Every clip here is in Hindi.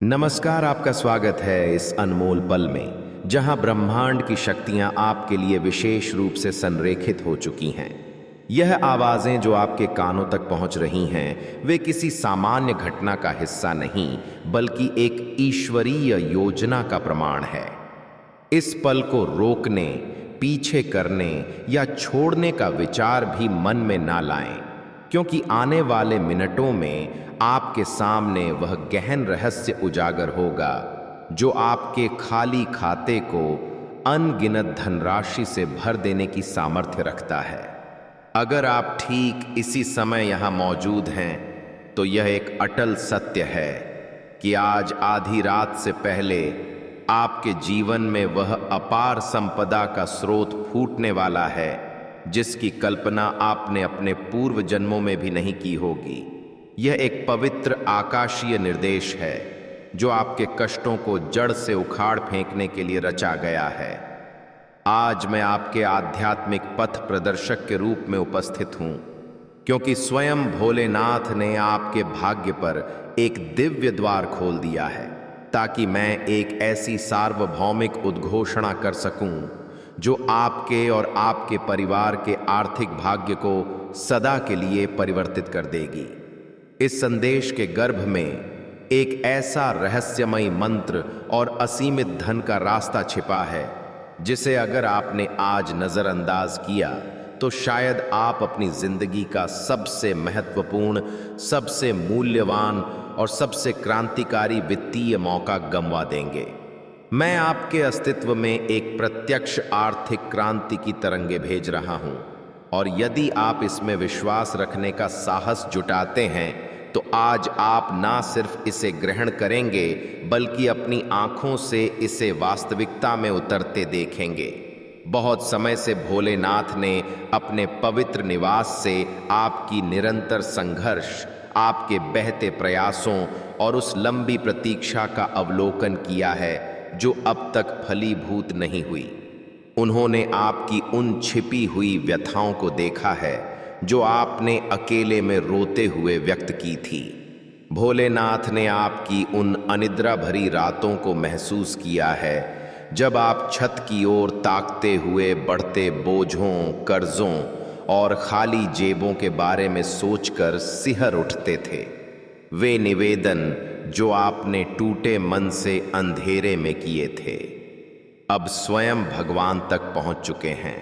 नमस्कार, आपका स्वागत है इस अनमोल पल में जहां ब्रह्मांड की शक्तियां आपके लिए विशेष रूप से संरेखित हो चुकी हैं। यह आवाजें जो आपके कानों तक पहुंच रही हैं, वे किसी सामान्य घटना का हिस्सा नहीं, बल्कि एक ईश्वरीय योजना का प्रमाण है। इस पल को रोकने, पीछे करने या छोड़ने का विचार भी मन में ना लाएं, क्योंकि आने वाले मिनटों में आपके सामने वह गहन रहस्य उजागर होगा जो आपके खाली खाते को अनगिनत धनराशि से भर देने की सामर्थ्य रखता है। अगर आप ठीक इसी समय यहाँ मौजूद हैं, तो यह एक अटल सत्य है कि आज आधी रात से पहले आपके जीवन में वह अपार संपदा का स्रोत फूटने वाला है जिसकी कल्पना आपने अपने पूर्व जन्मों में भी नहीं की होगी। यह एक पवित्र आकाशीय निर्देश है जो आपके कष्टों को जड़ से उखाड़ फेंकने के लिए रचा गया है। आज मैं आपके आध्यात्मिक पथ प्रदर्शक के रूप में उपस्थित हूं, क्योंकि स्वयं भोलेनाथ ने आपके भाग्य पर एक दिव्य द्वार खोल दिया है, ताकि मैं एक ऐसी सार्वभौमिक उद्घोषणा कर सकूं जो आपके और आपके परिवार के आर्थिक भाग्य को सदा के लिए परिवर्तित कर देगी। इस संदेश के गर्भ में एक ऐसा रहस्यमयी मंत्र और असीमित धन का रास्ता छिपा है जिसे अगर आपने आज नजरअंदाज किया तो शायद आप अपनी जिंदगी का सबसे महत्वपूर्ण, सबसे मूल्यवान और सबसे क्रांतिकारी वित्तीय मौका गंवा देंगे। मैं आपके अस्तित्व में एक प्रत्यक्ष आर्थिक क्रांति की तरंगे भेज रहा हूं, और यदि आप इसमें विश्वास रखने का साहस जुटाते हैं तो आज आप ना सिर्फ इसे ग्रहण करेंगे बल्कि अपनी आंखों से इसे वास्तविकता में उतरते देखेंगे। बहुत समय से भोलेनाथ ने अपने पवित्र निवास से आपकी निरंतर संघर्ष, आपके बहते प्रयासों और उस लंबी प्रतीक्षा का अवलोकन किया है जो अब तक फलीभूत नहीं हुई। उन्होंने आपकी उन छिपी हुई व्यथाओं को देखा है जो आपने अकेले में रोते हुए व्यक्त की थी। भोलेनाथ ने आपकी उन अनिद्रा भरी रातों को महसूस किया है जब आप छत की ओर ताकते हुए बढ़ते बोझों, कर्जों और खाली जेबों के बारे में सोचकर सिहर उठते थे। वे निवेदन जो आपने टूटे मन से अंधेरे में किए थे, अब स्वयं भगवान तक पहुंच चुके हैं।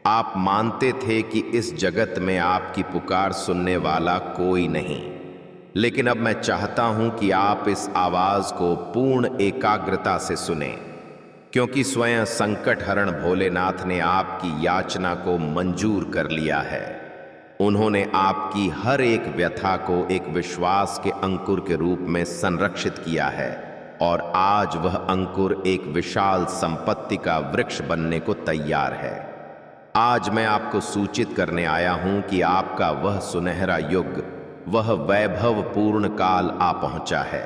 आप मानते थे कि इस जगत में आपकी पुकार सुनने वाला कोई नहीं, लेकिन अब मैं चाहता हूं कि आप इस आवाज को पूर्ण एकाग्रता से सुने, क्योंकि स्वयं संकट हरण भोलेनाथ ने आपकी याचना को मंजूर कर लिया है। उन्होंने आपकी हर एक व्यथा को एक विश्वास के अंकुर के रूप में संरक्षित किया है, और आज वह अंकुर एक विशाल संपत्ति का वृक्ष बनने को तैयार है। आज मैं आपको सूचित करने आया हूं कि आपका वह सुनहरा युग, वह वैभवपूर्ण काल आ पहुंचा है।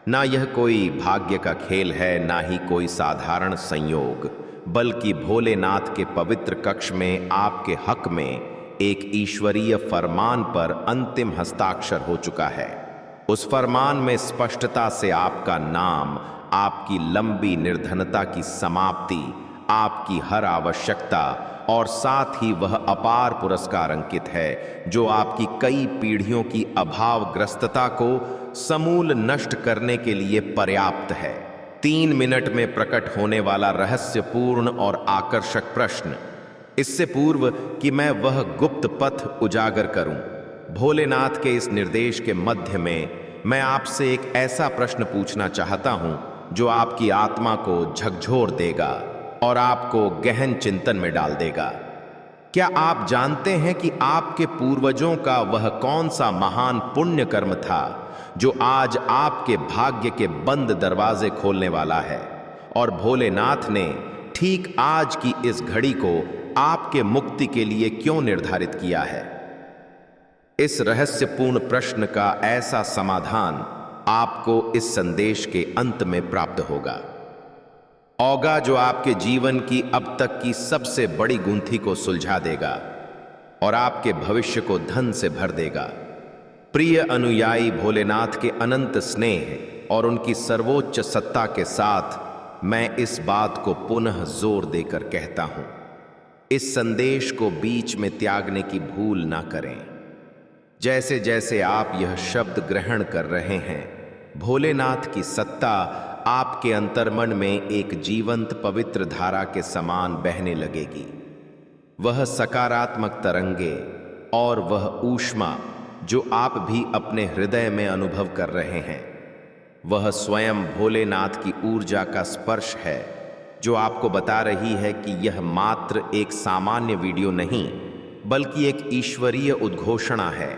ना यह कोई भाग्य का खेल है, ना ही कोई साधारण संयोग, बल्कि भोलेनाथ के पवित्र कक्ष में आपके हक में एक ईश्वरीय फरमान पर अंतिम हस्ताक्षर हो चुका है। उस फरमान में स्पष्टता से आपका नाम, आपकी लंबी निर्धनता की समाप्ति, आपकी हर आवश्यकता और साथ ही वह अपार पुरस्कार अंकित है जो आपकी कई पीढ़ियों की अभावग्रस्तता को समूल नष्ट करने के लिए पर्याप्त है। 3 मिनट में प्रकट होने वाला रहस्यपूर्ण और आकर्षक प्रश्न। इससे पूर्व कि मैं वह गुप्त पथ उजागर करूं, भोलेनाथ के इस निर्देश के मध्य में मैं आपसे एक ऐसा प्रश्न पूछना चाहता हूं जो आपकी आत्मा को झकझोर देगा और आपको गहन चिंतन में डाल देगा। क्या आप जानते हैं कि आपके पूर्वजों का वह कौन सा महान पुण्य कर्म था जो आज आपके भाग्य के बंद दरवाजे खोलने वाला है, और भोलेनाथ ने ठीक आज की इस घड़ी को आपके मुक्ति के लिए क्यों निर्धारित किया है? इस रहस्यपूर्ण प्रश्न का ऐसा समाधान आपको इस संदेश के अंत में प्राप्त होगा जो आपके जीवन की अब तक की सबसे बड़ी गुंथी को सुलझा देगा और आपके भविष्य को धन से भर देगा। प्रिय अनुयायी, भोलेनाथ के अनंत स्नेह, और उनकी सर्वोच्च सत्ता के साथ मैं इस बात को पुनः जोर देकर कहता हूं, इस संदेश को बीच में त्यागने की भूल ना करें। जैसे जैसे आप यह शब्द ग्रहण कर रहे हैं, भोलेनाथ की सत्ता आपके अंतर्मन में एक जीवंत पवित्र धारा के समान बहने लगेगी। वह सकारात्मक तरंगे और वह ऊष्मा जो आप भी अपने हृदय में अनुभव कर रहे हैं, वह स्वयं भोलेनाथ की ऊर्जा का स्पर्श है, जो आपको बता रही है कि यह मात्र एक सामान्य वीडियो नहीं, बल्कि एक ईश्वरीय उद्घोषणा है।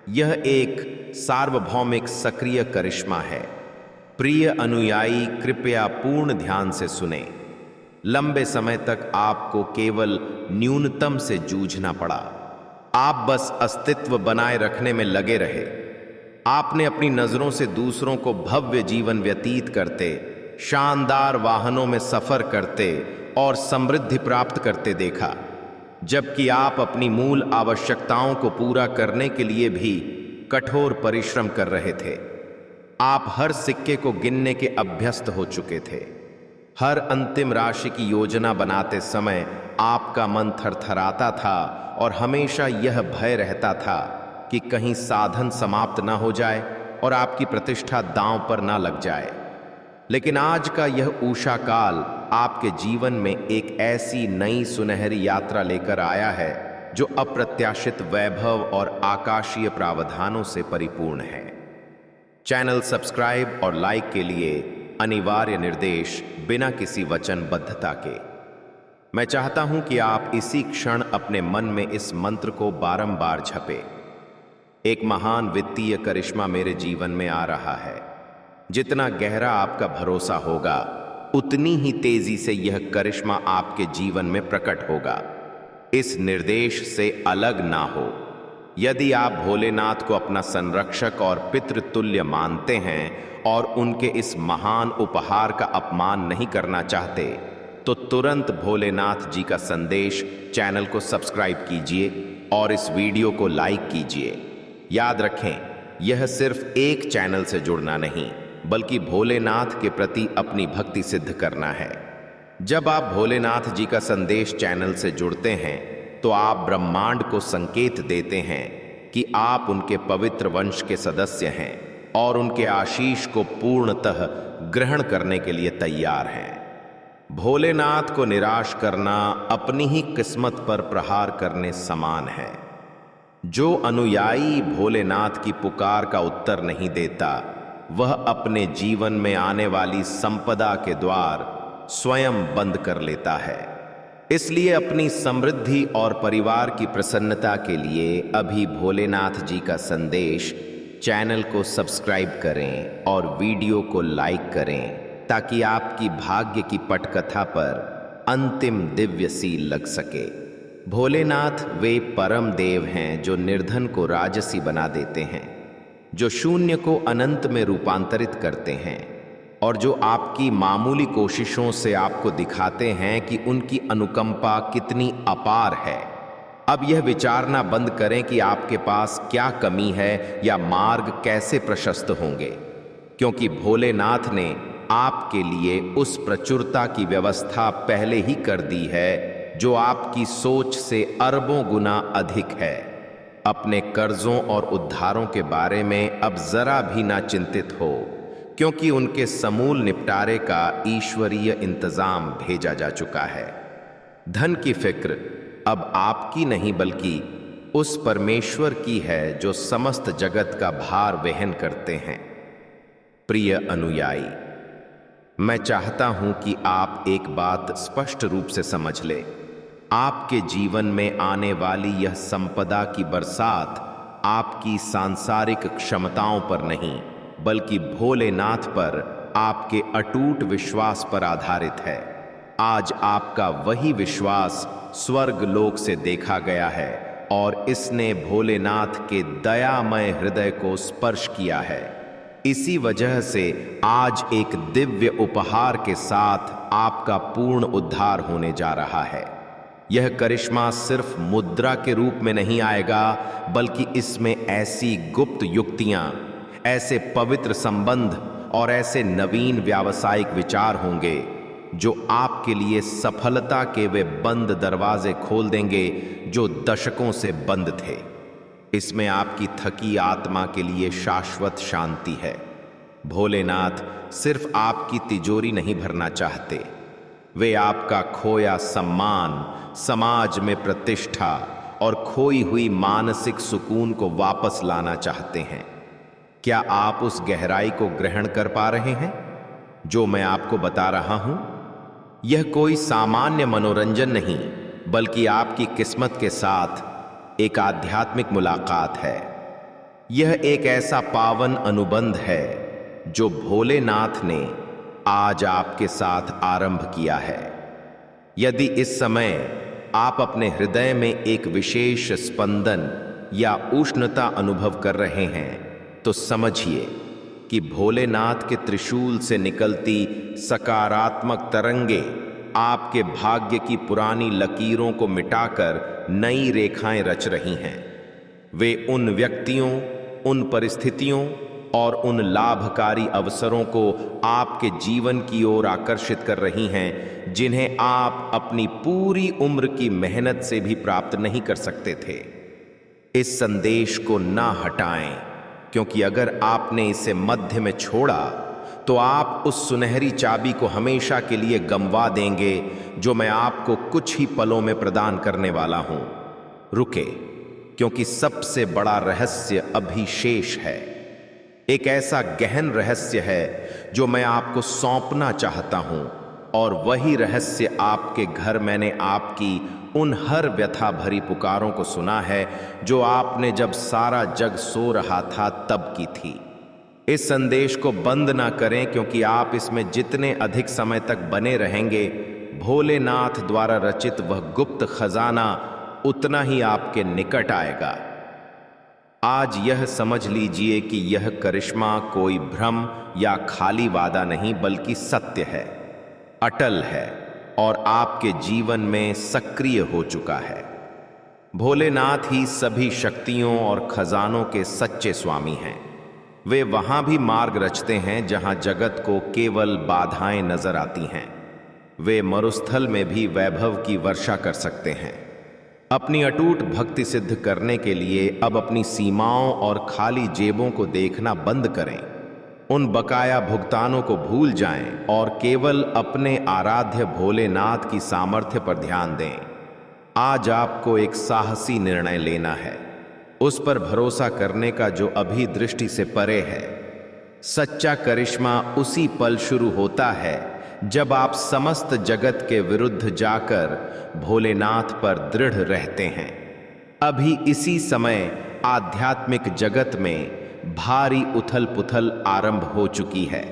यह एक सार्वभौमिक सक्रिय करिश्मा है। प्रिय अनुयायी, कृपया पूर्ण ध्यान से सुने। लंबे समय तक आपको केवल न्यूनतम से जूझना पड़ा। आप बस अस्तित्व बनाए रखने में लगे रहे। आपने अपनी नजरों से दूसरों को भव्य जीवन व्यतीत करते, शानदार वाहनों में सफर करते और समृद्धि प्राप्त करते देखा, जबकि आप अपनी मूल आवश्यकताओं को पूरा करने के लिए भी कठोर परिश्रम कर रहे थे। आप हर सिक्के को गिनने के अभ्यस्त हो चुके थे। हर अंतिम राशि की योजना बनाते समय आपका मन थरथराता था और हमेशा यह भय रहता था कि कहीं साधन समाप्त ना हो जाए और आपकी प्रतिष्ठा दांव पर ना लग जाए। लेकिन आज का यह उषा काल आपके जीवन में एक ऐसी नई सुनहरी यात्रा लेकर आया है जो अप्रत्याशित वैभव और आकाशीय प्रावधानों से परिपूर्ण है। चैनल सब्सक्राइब और लाइक के लिए अनिवार्य निर्देश बिना किसी वचनबद्धता के। मैं चाहता हूं कि आप इसी क्षण अपने मन में इस मंत्र को बारंबार झपे। एक महान वित्तीय करिश्मा मेरे जीवन में आ रहा है। जितना गहरा आपका भरोसा होगा, उतनी ही तेजी से यह करिश्मा आपके जीवन में प्रकट होगा। इस निर्देश से अलग ना हो। यदि आप भोलेनाथ को अपना संरक्षक और पितृतुल्य मानते हैं और उनके इस महान उपहार का अपमान नहीं करना चाहते, तो तुरंत भोलेनाथ जी का संदेश चैनल को सब्सक्राइब कीजिए और इस वीडियो को लाइक कीजिए। याद रखें, यह सिर्फ एक चैनल से जुड़ना नहीं, बल्कि भोलेनाथ के प्रति अपनी भक्ति सिद्ध करना है। जब आप भोलेनाथ जी का संदेश चैनल से जुड़ते हैं, तो आप ब्रह्मांड को संकेत देते हैं कि आप उनके पवित्र वंश के सदस्य हैं और उनके आशीष को पूर्णतः ग्रहण करने के लिए तैयार हैं। भोलेनाथ को निराश करना अपनी ही किस्मत पर प्रहार करने समान है। जो अनुयायी भोलेनाथ की पुकार का उत्तर नहीं देता, वह अपने जीवन में आने वाली संपदा के द्वार स्वयं बंद कर लेता है। इसलिए अपनी समृद्धि और परिवार की प्रसन्नता के लिए अभी भोलेनाथ जी का संदेश चैनल को सब्सक्राइब करें और वीडियो को लाइक करें, ताकि आपकी भाग्य की पटकथा पर अंतिम दिव्य सील लग सके। भोलेनाथ वे परम देव हैं जो निर्धन को राजसी बना देते हैं, जो शून्य को अनंत में रूपांतरित करते हैं और जो आपकी मामूली कोशिशों से आपको दिखाते हैं कि उनकी अनुकंपा कितनी अपार है। अब यह विचारना बंद करें कि आपके पास क्या कमी है या मार्ग कैसे प्रशस्त होंगे, क्योंकि भोलेनाथ ने आपके लिए उस प्रचुरता की व्यवस्था पहले ही कर दी है जो आपकी सोच से अरबों गुना अधिक है। अपने कर्जों और उद्धारों के बारे में अब जरा भी ना चिंतित हो, क्योंकि उनके समूल निपटारे का ईश्वरीय इंतजाम भेजा जा चुका है। धन की फिक्र अब आपकी नहीं, बल्कि उस परमेश्वर की है जो समस्त जगत का भार वहन करते हैं। प्रिय अनुयायी, मैं चाहता हूं कि आप एक बात स्पष्ट रूप से समझ लें। आपके जीवन में आने वाली यह संपदा की बरसात आपकी सांसारिक क्षमताओं पर नहीं, बल्कि भोलेनाथ पर आपके अटूट विश्वास पर आधारित है। आज आपका वही विश्वास स्वर्ग लोक से देखा गया है और इसने भोलेनाथ के दयामय हृदय को स्पर्श किया है। इसी वजह से आज एक दिव्य उपहार के साथ आपका पूर्ण उद्धार होने जा रहा है। यह करिश्मा सिर्फ मुद्रा के रूप में नहीं आएगा, बल्कि इसमें ऐसी गुप्त युक्तियां, ऐसे पवित्र संबंध और ऐसे नवीन व्यावसायिक विचार होंगे जो आपके लिए सफलता के वे बंद दरवाजे खोल देंगे जो दशकों से बंद थे। इसमें आपकी थकी आत्मा के लिए शाश्वत शांति है। भोलेनाथ सिर्फ आपकी तिजोरी नहीं भरना चाहते, वे आपका खोया सम्मान, समाज में प्रतिष्ठा और खोई हुई मानसिक सुकून को वापस लाना चाहते हैं। क्या आप उस गहराई को ग्रहण कर पा रहे हैं जो मैं आपको बता रहा हूं? यह कोई सामान्य मनोरंजन नहीं, बल्कि आपकी किस्मत के साथ एक आध्यात्मिक मुलाकात है। यह एक ऐसा पावन अनुबंध है जो भोलेनाथ ने आज आपके साथ आरंभ किया है। यदि इस समय आप अपने हृदय में एक विशेष स्पंदन या उष्णता अनुभव कर रहे हैं, तो समझिए कि भोलेनाथ के त्रिशूल से निकलती सकारात्मक तरंगे आपके भाग्य की पुरानी लकीरों को मिटाकर नई रेखाएं रच रही हैं। वे उन व्यक्तियों, उन परिस्थितियों और उन लाभकारी अवसरों को आपके जीवन की ओर आकर्षित कर रही हैं जिन्हें आप अपनी पूरी उम्र की मेहनत से भी प्राप्त नहीं कर सकते थे। इस संदेश को ना हटाएं, क्योंकि अगर आपने इसे मध्य में छोड़ा तो आप उस सुनहरी चाबी को हमेशा के लिए गंवा देंगे जो मैं आपको कुछ ही पलों में प्रदान करने वाला हूं। रुके, क्योंकि सबसे बड़ा रहस्य अभी शेष है। एक ऐसा गहन रहस्य है जो मैं आपको सौंपना चाहता हूं, और वही रहस्य आपके घर मैंने आपकी उन हर व्यथा भरी पुकारों को सुना है जो आपने जब सारा जग सो रहा था तब की थी। इस संदेश को बंद ना करें, क्योंकि आप इसमें जितने अधिक समय तक बने रहेंगे, भोलेनाथ द्वारा रचित वह गुप्त खजाना उतना ही आपके निकट आएगा। आज यह समझ लीजिए कि यह करिश्मा कोई भ्रम या खाली वादा नहीं, बल्कि सत्य है, अटल है और आपके जीवन में सक्रिय हो चुका है। भोलेनाथ ही सभी शक्तियों और खजानों के सच्चे स्वामी हैं। वे वहां भी मार्ग रचते हैं जहां जगत को केवल बाधाएं नजर आती हैं। वे मरुस्थल में भी वैभव की वर्षा कर सकते हैं। अपनी अटूट भक्ति सिद्ध करने के लिए अब अपनी सीमाओं और खाली जेबों को देखना बंद करें। उन बकाया भुगतानों को भूल जाएं और केवल अपने आराध्य भोलेनाथ की सामर्थ्य पर ध्यान दें। आज आपको एक साहसी निर्णय लेना है, उस पर भरोसा करने का जो अभी दृष्टि से परे है। सच्चा करिश्मा उसी पल शुरू होता है जब आप समस्त जगत के विरुद्ध जाकर भोलेनाथ पर दृढ़ रहते हैं। अभी इसी समय आध्यात्मिक जगत में भारी उथल पुथल आरंभ हो चुकी है।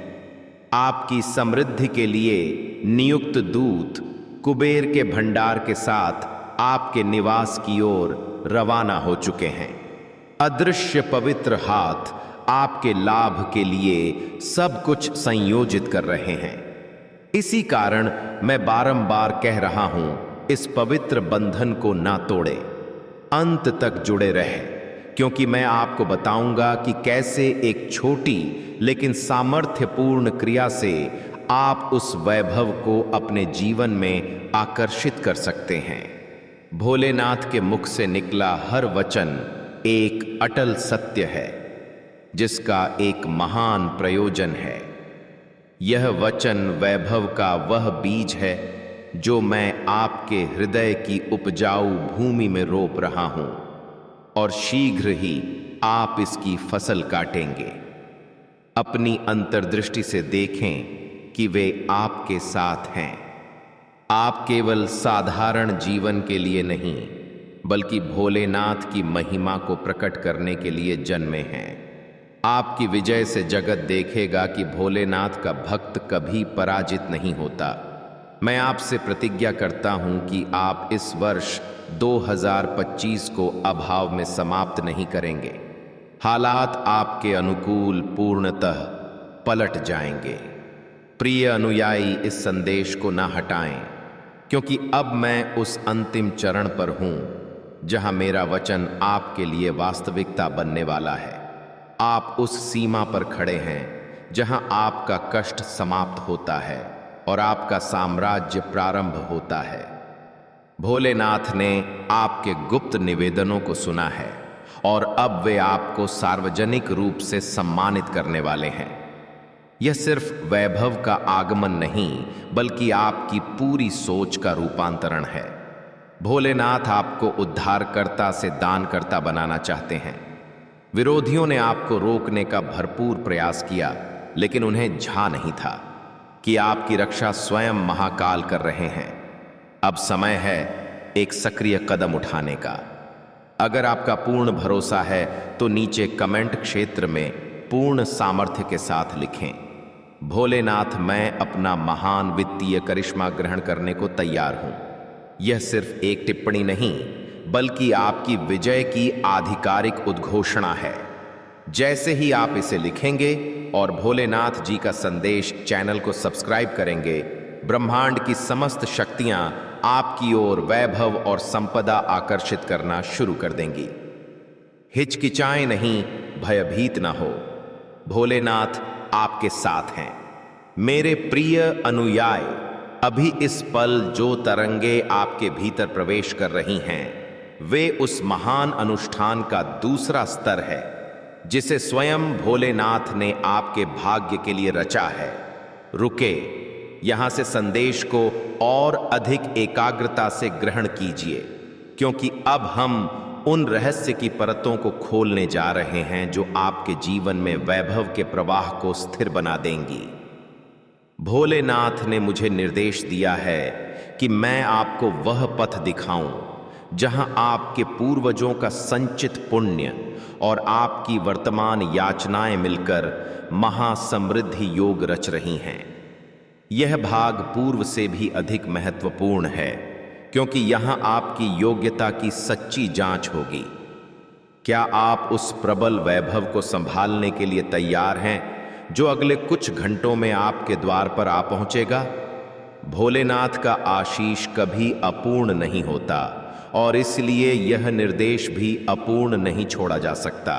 आपकी समृद्धि के लिए नियुक्त दूत कुबेर के भंडार के साथ आपके निवास की ओर रवाना हो चुके हैं। अदृश्य पवित्र हाथ आपके लाभ के लिए सब कुछ संयोजित कर रहे हैं। इसी कारण मैं बारंबार कह रहा हूं, इस पवित्र बंधन को ना तोड़े, अंत तक जुड़े रहे, क्योंकि मैं आपको बताऊंगा कि कैसे एक छोटी लेकिन सामर्थ्यपूर्ण क्रिया से आप उस वैभव को अपने जीवन में आकर्षित कर सकते हैं। भोलेनाथ के मुख से निकला हर वचन एक अटल सत्य है, जिसका एक महान प्रयोजन है। यह वचन वैभव का वह बीज है जो मैं आपके हृदय की उपजाऊ भूमि में रोप रहा हूं, और शीघ्र ही आप इसकी फसल काटेंगे। अपनी अंतर्दृष्टि से देखें कि वे आपके साथ हैं। आप केवल साधारण जीवन के लिए नहीं, बल्कि भोलेनाथ की महिमा को प्रकट करने के लिए जन्मे हैं। आपकी विजय से जगत देखेगा कि भोलेनाथ का भक्त कभी पराजित नहीं होता। मैं आपसे प्रतिज्ञा करता हूं कि आप इस वर्ष 2025 को अभाव में समाप्त नहीं करेंगे। हालात आपके अनुकूल पूर्णतः पलट जाएंगे। प्रिय अनुयायी, इस संदेश को ना हटाएं, क्योंकि अब मैं उस अंतिम चरण पर हूं जहां मेरा वचन आपके लिए वास्तविकता बनने वाला है। आप उस सीमा पर खड़े हैं जहां आपका कष्ट समाप्त होता है और आपका साम्राज्य प्रारंभ होता है। भोलेनाथ ने आपके गुप्त निवेदनों को सुना है और अब वे आपको सार्वजनिक रूप से सम्मानित करने वाले हैं। यह सिर्फ वैभव का आगमन नहीं, बल्कि आपकी पूरी सोच का रूपांतरण है। भोलेनाथ आपको उद्धारकर्ता से दानकर्ता बनाना चाहते हैं। विरोधियों ने आपको रोकने का भरपूर प्रयास किया, लेकिन उन्हें झा नहीं था कि आपकी रक्षा स्वयं महाकाल कर रहे हैं। अब समय है एक सक्रिय कदम उठाने का। अगर आपका पूर्ण भरोसा है तो नीचे कमेंट क्षेत्र में पूर्ण सामर्थ्य के साथ लिखें, भोलेनाथ, मैं अपना महान वित्तीय करिश्मा ग्रहण करने को तैयार हूं। यह सिर्फ एक टिप्पणी नहीं, बल्कि आपकी विजय की आधिकारिक उद्घोषणा है। जैसे ही आप इसे लिखेंगे और भोलेनाथ जी का संदेश चैनल को सब्सक्राइब करेंगे, ब्रह्मांड की समस्त शक्तियां आपकी ओर वैभव और संपदा आकर्षित करना शुरू कर देंगी। हिचकिचाएं नहीं, भयभीत ना हो, भोलेनाथ आपके साथ हैं। मेरे प्रिय अनुयायी, अभी इस पल जो तरंगे आपके भीतर प्रवेश कर रही हैं, वे उस महान अनुष्ठान का दूसरा स्तर है जिसे स्वयं भोलेनाथ ने आपके भाग्य के लिए रचा है। रुके, यहां से संदेश को और अधिक एकाग्रता से ग्रहण कीजिए, क्योंकि अब हम उन रहस्य की परतों को खोलने जा रहे हैं जो आपके जीवन में वैभव के प्रवाह को स्थिर बना देंगी। भोलेनाथ ने मुझे निर्देश दिया है कि मैं आपको वह पथ दिखाऊं जहां आपके पूर्वजों का संचित पुण्य और आपकी वर्तमान याचनाएं मिलकर महासमृद्धि योग रच रही हैं। यह भाग पूर्व से भी अधिक महत्वपूर्ण है, क्योंकि यहां आपकी योग्यता की सच्ची जांच होगी। क्या आप उस प्रबल वैभव को संभालने के लिए तैयार हैं जो अगले कुछ घंटों में आपके द्वार पर आ पहुंचेगा? भोलेनाथ का आशीष कभी अपूर्ण नहीं होता और इसलिए यह निर्देश भी अपूर्ण नहीं छोड़ा जा सकता।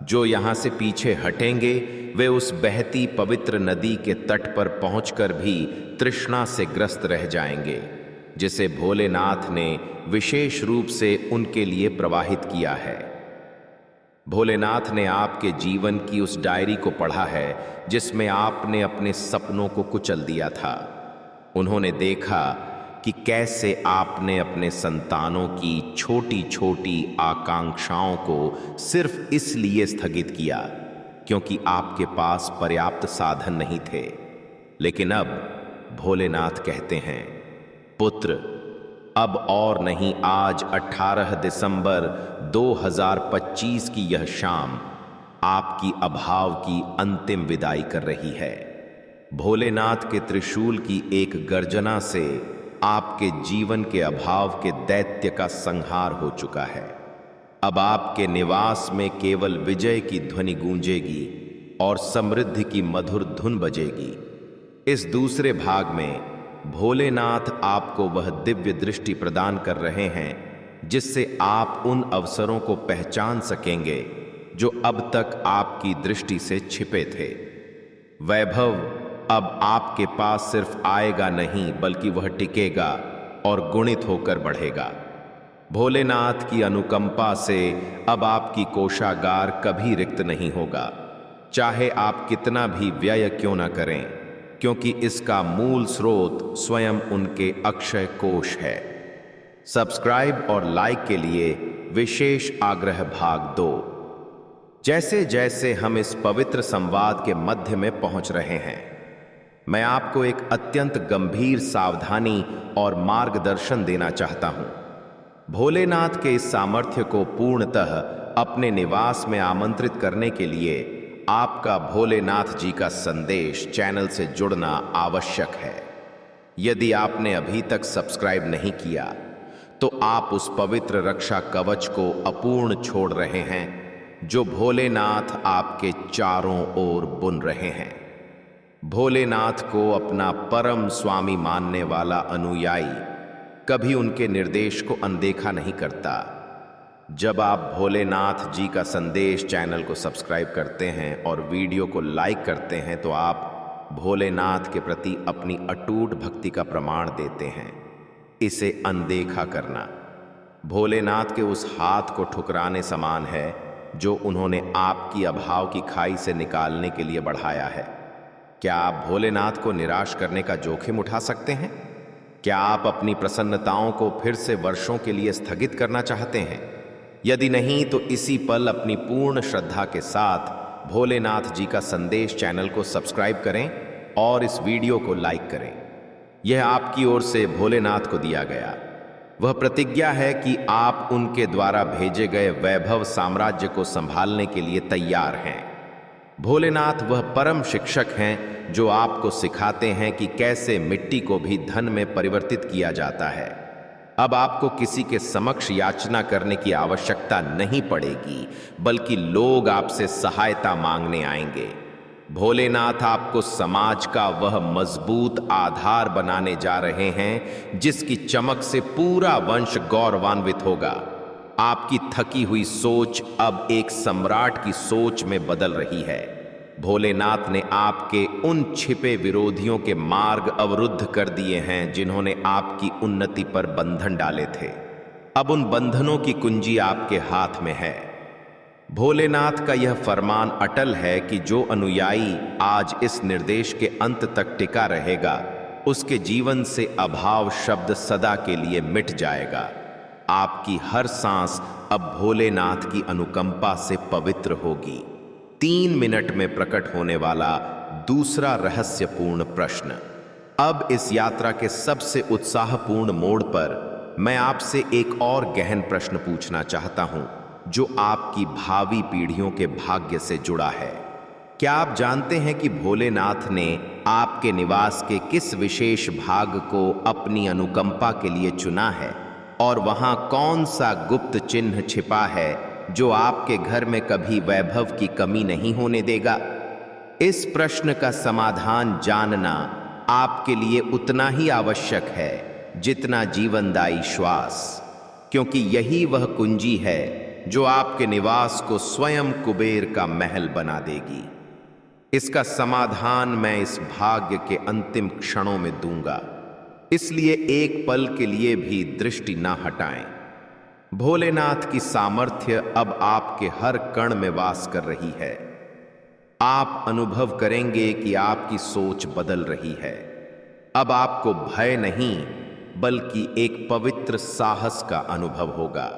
जो यहां से पीछे हटेंगे वे उस बहती पवित्र नदी के तट पर पहुंचकर भी तृष्णा से ग्रस्त रह जाएंगे, जिसे भोलेनाथ ने विशेष रूप से उनके लिए प्रवाहित किया है। भोलेनाथ ने आपके जीवन की उस डायरी को पढ़ा है जिसमें आपने अपने सपनों को कुचल दिया था। उन्होंने देखा कि कैसे आपने अपने संतानों की छोटी छोटी आकांक्षाओं को सिर्फ इसलिए स्थगित किया क्योंकि आपके पास पर्याप्त साधन नहीं थे। लेकिन अब भोलेनाथ कहते हैं, पुत्र, अब और नहीं, आज 18 दिसंबर 2025 की यह शाम आपकी अभाव की अंतिम विदाई कर रही है। भोलेनाथ के त्रिशूल की एक गर्जना से आपके जीवन के अभाव के दैत्य का संहार हो चुका है। अब आपके निवास में केवल विजय की ध्वनि गूंजेगी और समृद्धि की मधुर धुन बजेगी। इस दूसरे भाग में भोलेनाथ आपको वह दिव्य दृष्टि प्रदान कर रहे हैं जिससे आप उन अवसरों को पहचान सकेंगे जो अब तक आपकी दृष्टि से छिपे थे। वैभव अब आपके पास सिर्फ आएगा नहीं, बल्कि वह टिकेगा और गुणित होकर बढ़ेगा। भोलेनाथ की अनुकंपा से अब आपकी कोषागार कभी रिक्त नहीं होगा, चाहे आप कितना भी व्यय क्यों न करें, क्योंकि इसका मूल स्रोत स्वयं उनके अक्षय कोष है। सब्सक्राइब और लाइक के लिए विशेष आग्रह भाग 2। जैसे जैसे हम इस पवित्र संवाद के मध्य में पहुंच रहे हैं, मैं आपको एक अत्यंत गंभीर सावधानी और मार्गदर्शन देना चाहता हूं। भोलेनाथ के इस सामर्थ्य को पूर्णतः अपने निवास में आमंत्रित करने के लिए आपका भोलेनाथ जी का संदेश चैनल से जुड़ना आवश्यक है। यदि आपने अभी तक सब्सक्राइब नहीं किया तो आप उस पवित्र रक्षा कवच को अपूर्ण छोड़ रहे हैं जो भोलेनाथ आपके चारों ओर बुन रहे हैं। भोलेनाथ को अपना परम स्वामी मानने वाला अनुयायी कभी उनके निर्देश को अनदेखा नहीं करता। जब आप भोलेनाथ जी का संदेश चैनल को सब्सक्राइब करते हैं और वीडियो को लाइक करते हैं तो आप भोलेनाथ के प्रति अपनी अटूट भक्ति का प्रमाण देते हैं। इसे अनदेखा करना भोलेनाथ के उस हाथ को ठुकराने समान है जो उन्होंने आपकी अभाव की खाई से निकालने के लिए बढ़ाया है। क्या आप भोलेनाथ को निराश करने का जोखिम उठा सकते हैं? क्या आप अपनी प्रसन्नताओं को फिर से वर्षों के लिए स्थगित करना चाहते हैं? यदि नहीं तो इसी पल अपनी पूर्ण श्रद्धा के साथ भोलेनाथ जी का संदेश चैनल को सब्सक्राइब करें और इस वीडियो को लाइक करें। यह आपकी ओर से भोलेनाथ को दिया गया वह प्रतिज्ञा है कि आप उनके द्वारा भेजे गए वैभव साम्राज्य को संभालने के लिए तैयार हैं। भोलेनाथ वह परम शिक्षक हैं जो आपको सिखाते हैं कि कैसे मिट्टी को भी धन में परिवर्तित किया जाता है। अब आपको किसी के समक्ष याचना करने की आवश्यकता नहीं पड़ेगी, बल्कि लोग आपसे सहायता मांगने आएंगे। भोलेनाथ आपको समाज का वह मजबूत आधार बनाने जा रहे हैं जिसकी चमक से पूरा वंश गौरवान्वित होगा। आपकी थकी हुई सोच अब एक सम्राट की सोच में बदल रही है। भोलेनाथ ने आपके उन छिपे विरोधियों के मार्ग अवरुद्ध कर दिए हैं जिन्होंने आपकी उन्नति पर बंधन डाले थे। अब उन बंधनों की कुंजी आपके हाथ में है। भोलेनाथ का यह फरमान अटल है कि जो अनुयायी आज इस निर्देश के अंत तक टिका रहेगा उसके जीवन से अभाव शब्द सदा के लिए मिट जाएगा। आपकी हर सांस अब भोलेनाथ की अनुकंपा से पवित्र होगी। 3 मिनट में प्रकट होने वाला दूसरा रहस्यपूर्ण प्रश्न। अब इस यात्रा के सबसे उत्साहपूर्ण मोड़ पर मैं आपसे एक और गहन प्रश्न पूछना चाहता हूं जो आपकी भावी पीढ़ियों के भाग्य से जुड़ा है। क्या आप जानते हैं कि भोलेनाथ ने आपके निवास के किस विशेष भाग को अपनी अनुकंपा के लिए चुना है और वहां कौन सा गुप्त चिन्ह छिपा है जो आपके घर में कभी वैभव की कमी नहीं होने देगा? इस प्रश्न का समाधान जानना आपके लिए उतना ही आवश्यक है जितना जीवनदायी श्वास, क्योंकि यही वह कुंजी है जो आपके निवास को स्वयं कुबेर का महल बना देगी। इसका समाधान मैं इस भाग्य के अंतिम क्षणों में दूंगा, इसलिए एक पल के लिए भी दृष्टि ना हटाएं। भोलेनाथ की सामर्थ्य अब आपके हर कण में वास कर रही है। आप अनुभव करेंगे कि आपकी सोच बदल रही है। अब आपको भय नहीं बल्कि एक पवित्र साहस का अनुभव होगा।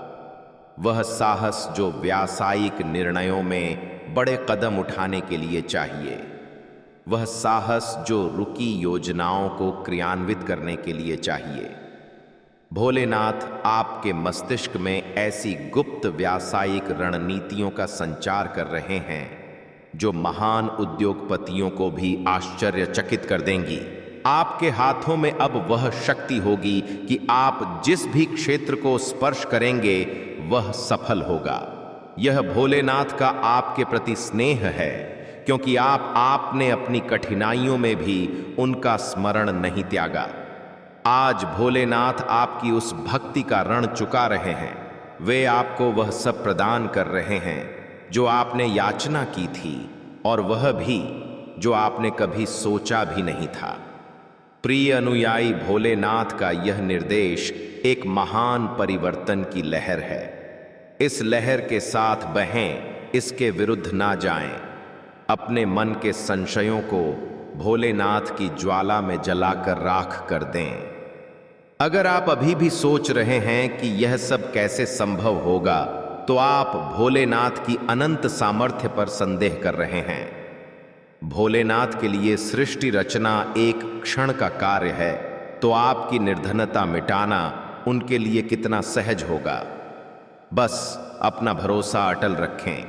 वह साहस जो व्यावसायिक निर्णयों में बड़े कदम उठाने के लिए चाहिए। वह साहस जो रुकी योजनाओं को क्रियान्वित करने के लिए चाहिए। भोलेनाथ आपके मस्तिष्क में ऐसी गुप्त व्यावसायिक रणनीतियों का संचार कर रहे हैं जो महान उद्योगपतियों को भी आश्चर्यचकित कर देंगी। आपके हाथों में अब वह शक्ति होगी कि आप जिस भी क्षेत्र को स्पर्श करेंगे वह सफल होगा। यह भोलेनाथ का आपके प्रति स्नेह है, क्योंकि आपने अपनी कठिनाइयों में भी उनका स्मरण नहीं त्यागा। आज भोलेनाथ आपकी उस भक्ति का ऋण चुका रहे हैं। वे आपको वह सब प्रदान कर रहे हैं जो आपने याचना की थी, और वह भी जो आपने कभी सोचा भी नहीं था। प्रिय अनुयायी, भोलेनाथ का यह निर्देश एक महान परिवर्तन की लहर है। इस लहर के साथ बहें, इसके विरुद्ध ना जाएं। अपने मन के संशयों को भोलेनाथ की ज्वाला में जलाकर राख कर दें। अगर आप अभी भी सोच रहे हैं कि यह सब कैसे संभव होगा, तो आप भोलेनाथ की अनंत सामर्थ्य पर संदेह कर रहे हैं। भोलेनाथ के लिए सृष्टि रचना एक क्षण का कार्य है, तो आपकी निर्धनता मिटाना उनके लिए कितना सहज होगा। बस अपना भरोसा अटल रखें।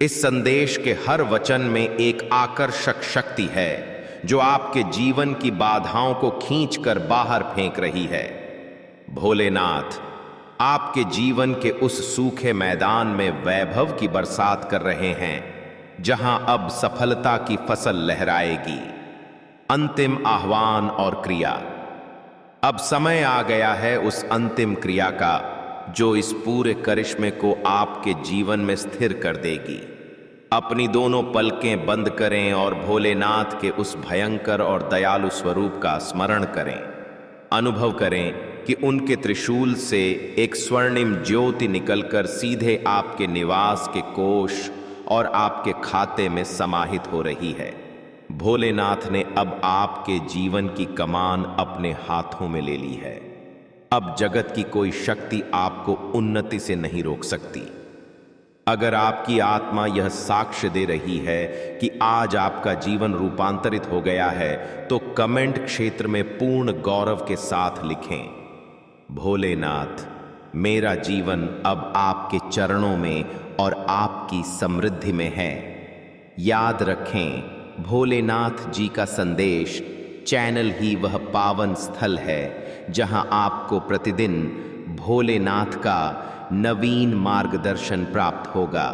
इस संदेश के हर वचन में एक आकर्षक शक्ति है जो आपके जीवन की बाधाओं को खींचकर बाहर फेंक रही है। भोलेनाथ आपके जीवन के उस सूखे मैदान में वैभव की बरसात कर रहे हैं, जहां अब सफलता की फसल लहराएगी। अंतिम आह्वान और क्रिया। अब समय आ गया है उस अंतिम क्रिया का जो इस पूरे करिश्मे को आपके जीवन में स्थिर कर देगी। अपनी दोनों पलकें बंद करें और भोलेनाथ के उस भयंकर और दयालु स्वरूप का स्मरण करें। अनुभव करें कि उनके त्रिशूल से एक स्वर्णिम ज्योति निकलकर सीधे आपके निवास के कोष और आपके खाते में समाहित हो रही है। भोलेनाथ ने अब आपके जीवन की कमान अपने हाथों में ले ली है। अब जगत की कोई शक्ति आपको उन्नति से नहीं रोक सकती। अगर आपकी आत्मा यह साक्ष्य दे रही है कि आज आपका जीवन रूपांतरित हो गया है, तो कमेंट क्षेत्र में पूर्ण गौरव के साथ लिखें, भोलेनाथ, मेरा जीवन अब आपके चरणों में और आपकी समृद्धि में है। याद रखें, भोलेनाथ जी का संदेश चैनल ही वह पावन स्थल है जहां आपको प्रतिदिन भोलेनाथ का नवीन मार्गदर्शन प्राप्त होगा।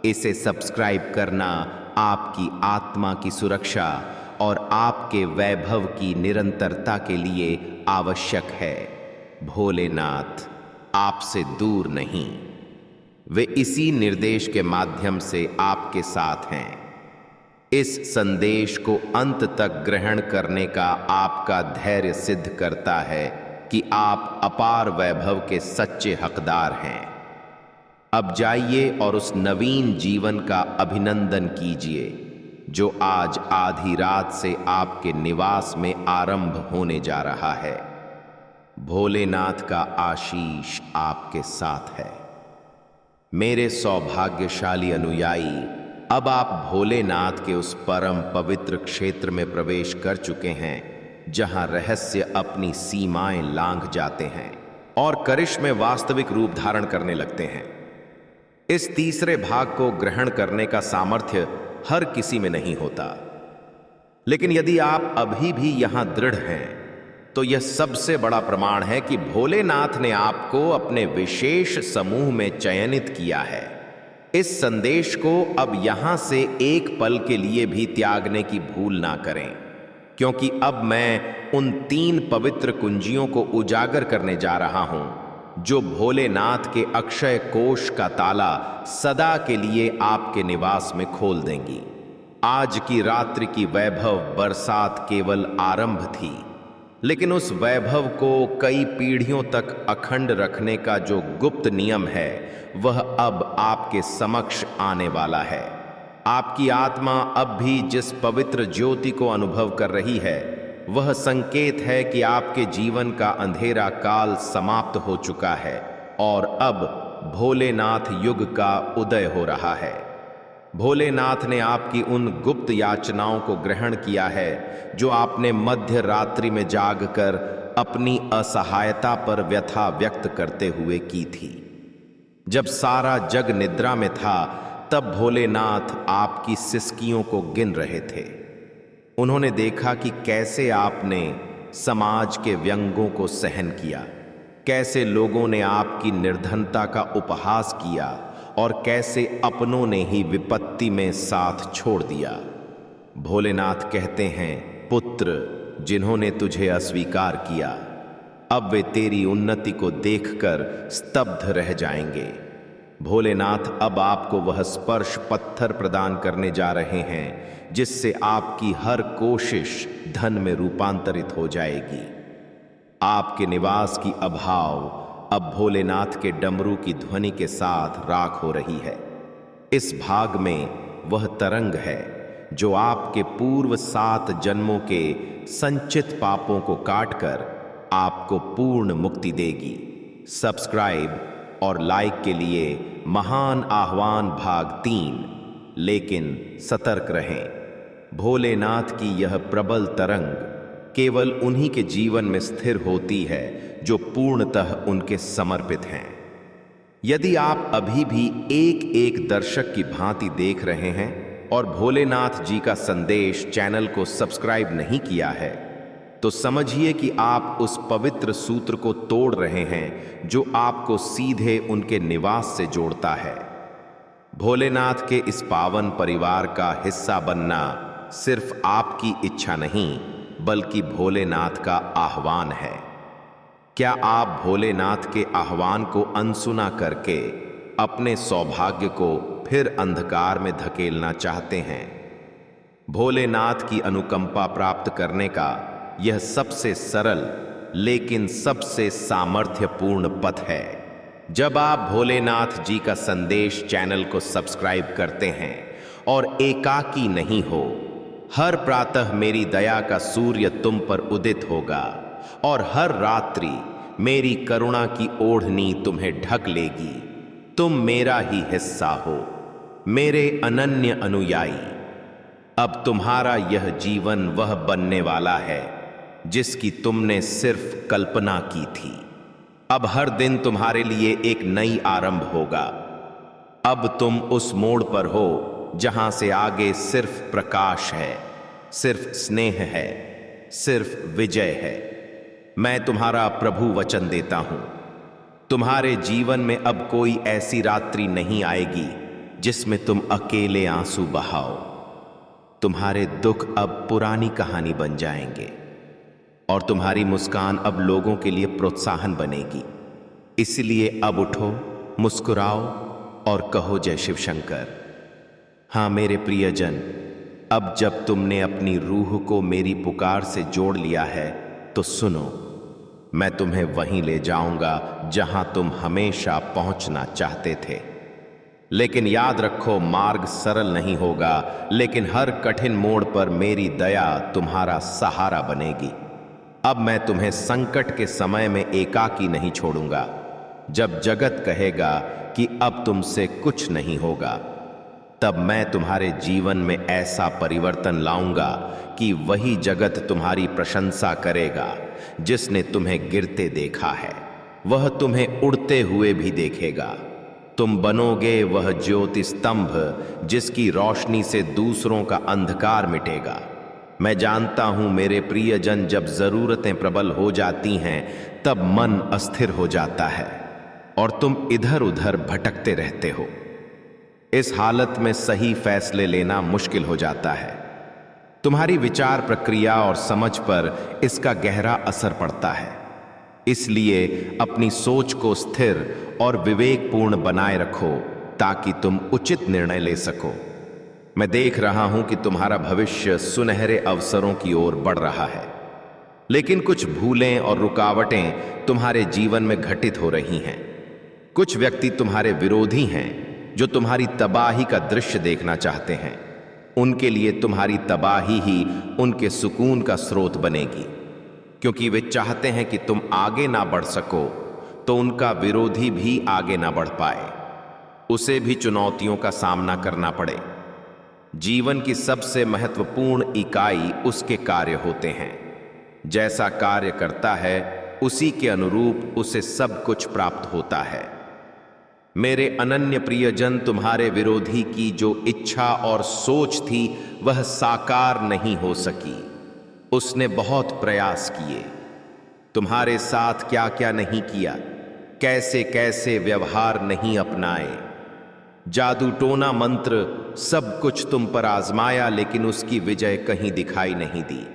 इसे सब्सक्राइब करना आपकी आत्मा की सुरक्षा और आपके वैभव की निरंतरता के लिए आवश्यक है। भोलेनाथ आपसे दूर नहीं, वे इसी निर्देश के माध्यम से आपके साथ हैं। इस संदेश को अंत तक ग्रहण करने का आपका धैर्य सिद्ध करता है कि आप अपार वैभव के सच्चे हकदार हैं। अब जाइए और उस नवीन जीवन का अभिनंदन कीजिए जो आज आधी रात से आपके निवास में आरंभ होने जा रहा है। भोलेनाथ का आशीष आपके साथ है। मेरे सौभाग्यशाली अनुयायी, अब आप भोलेनाथ के उस परम पवित्र क्षेत्र में प्रवेश कर चुके हैं जहां रहस्य अपनी सीमाएं लांघ जाते हैं और करिश्मे वास्तविक रूप धारण करने लगते हैं। इस तीसरे भाग को ग्रहण करने का सामर्थ्य हर किसी में नहीं होता, लेकिन यदि आप अभी भी यहां दृढ़ हैं तो यह सबसे बड़ा प्रमाण है कि भोलेनाथ ने आपको अपने विशेष समूह में चयनित किया है। इस संदेश को अब यहां से एक पल के लिए भी त्यागने की भूल ना करें, क्योंकि अब मैं उन 3 पवित्र कुंजियों को उजागर करने जा रहा हूं जो भोलेनाथ के अक्षय कोष का ताला सदा के लिए आपके निवास में खोल देंगी। आज की रात्रि की वैभव बरसात केवल आरंभ थी, लेकिन उस वैभव को कई पीढ़ियों तक अखंड रखने का जो गुप्त नियम है वह अब आपके समक्ष आने वाला है। आपकी आत्मा अब भी जिस पवित्र ज्योति को अनुभव कर रही है वह संकेत है कि आपके जीवन का अंधेरा काल समाप्त हो चुका है और अब भोलेनाथ युग का उदय हो रहा है। भोलेनाथ ने आपकी उन गुप्त याचनाओं को ग्रहण किया है जो आपने मध्य रात्रि में जागकर अपनी असहायता पर व्यथा व्यक्त करते हुए की थी। जब सारा जग निद्रा में था तब भोलेनाथ आपकी सिसकियों को गिन रहे थे। उन्होंने देखा कि कैसे आपने समाज के व्यंगों को सहन किया, कैसे लोगों ने आपकी निर्धनता का उपहास किया और कैसे अपनों ने ही विपत्ति में साथ छोड़ दिया। भोलेनाथ कहते हैं, पुत्र, जिन्होंने तुझे अस्वीकार किया, अब वे तेरी उन्नति को देखकर स्तब्ध रह जाएंगे। भोलेनाथ अब आपको वह स्पर्श पत्थर प्रदान करने जा रहे हैं जिससे आपकी हर कोशिश धन में रूपांतरित हो जाएगी। आपके निवास की अभाव अब भोलेनाथ के डमरू की ध्वनि के साथ राख हो रही है। इस भाग में वह तरंग है जो आपके पूर्व 7 जन्मों के संचित पापों को काटकर आपको पूर्ण मुक्ति देगी। सब्सक्राइब और लाइक के लिए महान आह्वान भाग 3। लेकिन सतर्क रहें, भोलेनाथ की यह प्रबल तरंग केवल उन्हीं के जीवन में स्थिर होती है जो पूर्णतः उनके समर्पित हैं। यदि आप अभी भी एक एक दर्शक की भांति देख रहे हैं और भोलेनाथ जी का संदेश चैनल को सब्सक्राइब नहीं किया है, तो समझिए कि आप उस पवित्र सूत्र को तोड़ रहे हैं जो आपको सीधे उनके निवास से जोड़ता है। भोलेनाथ के इस पावन परिवार का हिस्सा बनना सिर्फ आपकी इच्छा नहीं, बल्कि भोलेनाथ का आह्वान है। क्या आप भोलेनाथ के आह्वान को अनसुना करके अपने सौभाग्य को फिर अंधकार में धकेलना चाहते हैं? भोलेनाथ की अनुकंपा प्राप्त करने का यह सबसे सरल लेकिन सबसे सामर्थ्यपूर्ण पथ है। जब आप भोलेनाथ जी का संदेश चैनल को सब्सक्राइब करते हैं और एकाकी नहीं हो, हर प्रातः मेरी दया का सूर्य तुम पर उदित होगा और हर रात्रि मेरी करुणा की ओढ़नी तुम्हें ढक लेगी। तुम मेरा ही हिस्सा हो, मेरे अनन्य अनुयायी। अब तुम्हारा यह जीवन वह बनने वाला है जिसकी तुमने सिर्फ कल्पना की थी। अब हर दिन तुम्हारे लिए एक नई आरंभ होगा। अब तुम उस मोड़ पर हो जहां से आगे सिर्फ प्रकाश है, सिर्फ स्नेह है, सिर्फ विजय है। मैं तुम्हारा प्रभु वचन देता हूं, तुम्हारे जीवन में अब कोई ऐसी रात्रि नहीं आएगी जिसमें तुम अकेले आंसू बहाओ। तुम्हारे दुख अब पुरानी कहानी बन जाएंगे और तुम्हारी मुस्कान अब लोगों के लिए प्रोत्साहन बनेगी। इसलिए अब उठो, मुस्कुराओ और कहो जय शिव शंकर। हाँ मेरे प्रियजन, अब जब तुमने अपनी रूह को मेरी पुकार से जोड़ लिया है तो सुनो, मैं तुम्हें वहीं ले जाऊंगा जहां तुम हमेशा पहुंचना चाहते थे। लेकिन याद रखो, मार्ग सरल नहीं होगा, लेकिन हर कठिन मोड़ पर मेरी दया तुम्हारा सहारा बनेगी। अब मैं तुम्हें संकट के समय में एकाकी नहीं छोड़ूंगा। जब जगत कहेगा कि अब तुमसे कुछ नहीं होगा, तब मैं तुम्हारे जीवन में ऐसा परिवर्तन लाऊंगा कि वही जगत तुम्हारी प्रशंसा करेगा। जिसने तुम्हें गिरते देखा है वह तुम्हें उड़ते हुए भी देखेगा। तुम बनोगे वह ज्योति स्तंभ जिसकी रोशनी से दूसरों का अंधकार मिटेगा। मैं जानता हूं मेरे प्रियजन, जब जरूरतें प्रबल हो जाती हैं तब मन अस्थिर हो जाता है और तुम इधर उधर भटकते रहते हो। इस हालत में सही फैसले लेना मुश्किल हो जाता है। तुम्हारी विचार प्रक्रिया और समझ पर इसका गहरा असर पड़ता है। इसलिए अपनी सोच को स्थिर और विवेकपूर्ण बनाए रखो ताकि तुम उचित निर्णय ले सको। मैं देख रहा हूं कि तुम्हारा भविष्य सुनहरे अवसरों की ओर बढ़ रहा है, लेकिन कुछ भूलें और रुकावटें तुम्हारे जीवन में घटित हो रही हैं। कुछ व्यक्ति तुम्हारे विरोधी हैं जो तुम्हारी तबाही का दृश्य देखना चाहते हैं। उनके लिए तुम्हारी तबाही ही उनके सुकून का स्रोत बनेगी, क्योंकि वे चाहते हैं कि तुम आगे ना बढ़ सको तो उनका विरोधी भी आगे ना बढ़ पाए, उसे भी चुनौतियों का सामना करना पड़े। जीवन की सबसे महत्वपूर्ण इकाई उसके कार्य होते हैं। जैसा कार्य करता है उसी के अनुरूप उसे सब कुछ प्राप्त होता है। मेरे अनन्य प्रियजन, तुम्हारे विरोधी की जो इच्छा और सोच थी वह साकार नहीं हो सकी। उसने बहुत प्रयास किए, तुम्हारे साथ क्या क्या नहीं किया, कैसे कैसे व्यवहार नहीं अपनाए, जादू टोना मंत्र सब कुछ तुम पर आजमाया, लेकिन उसकी विजय कहीं दिखाई नहीं दी।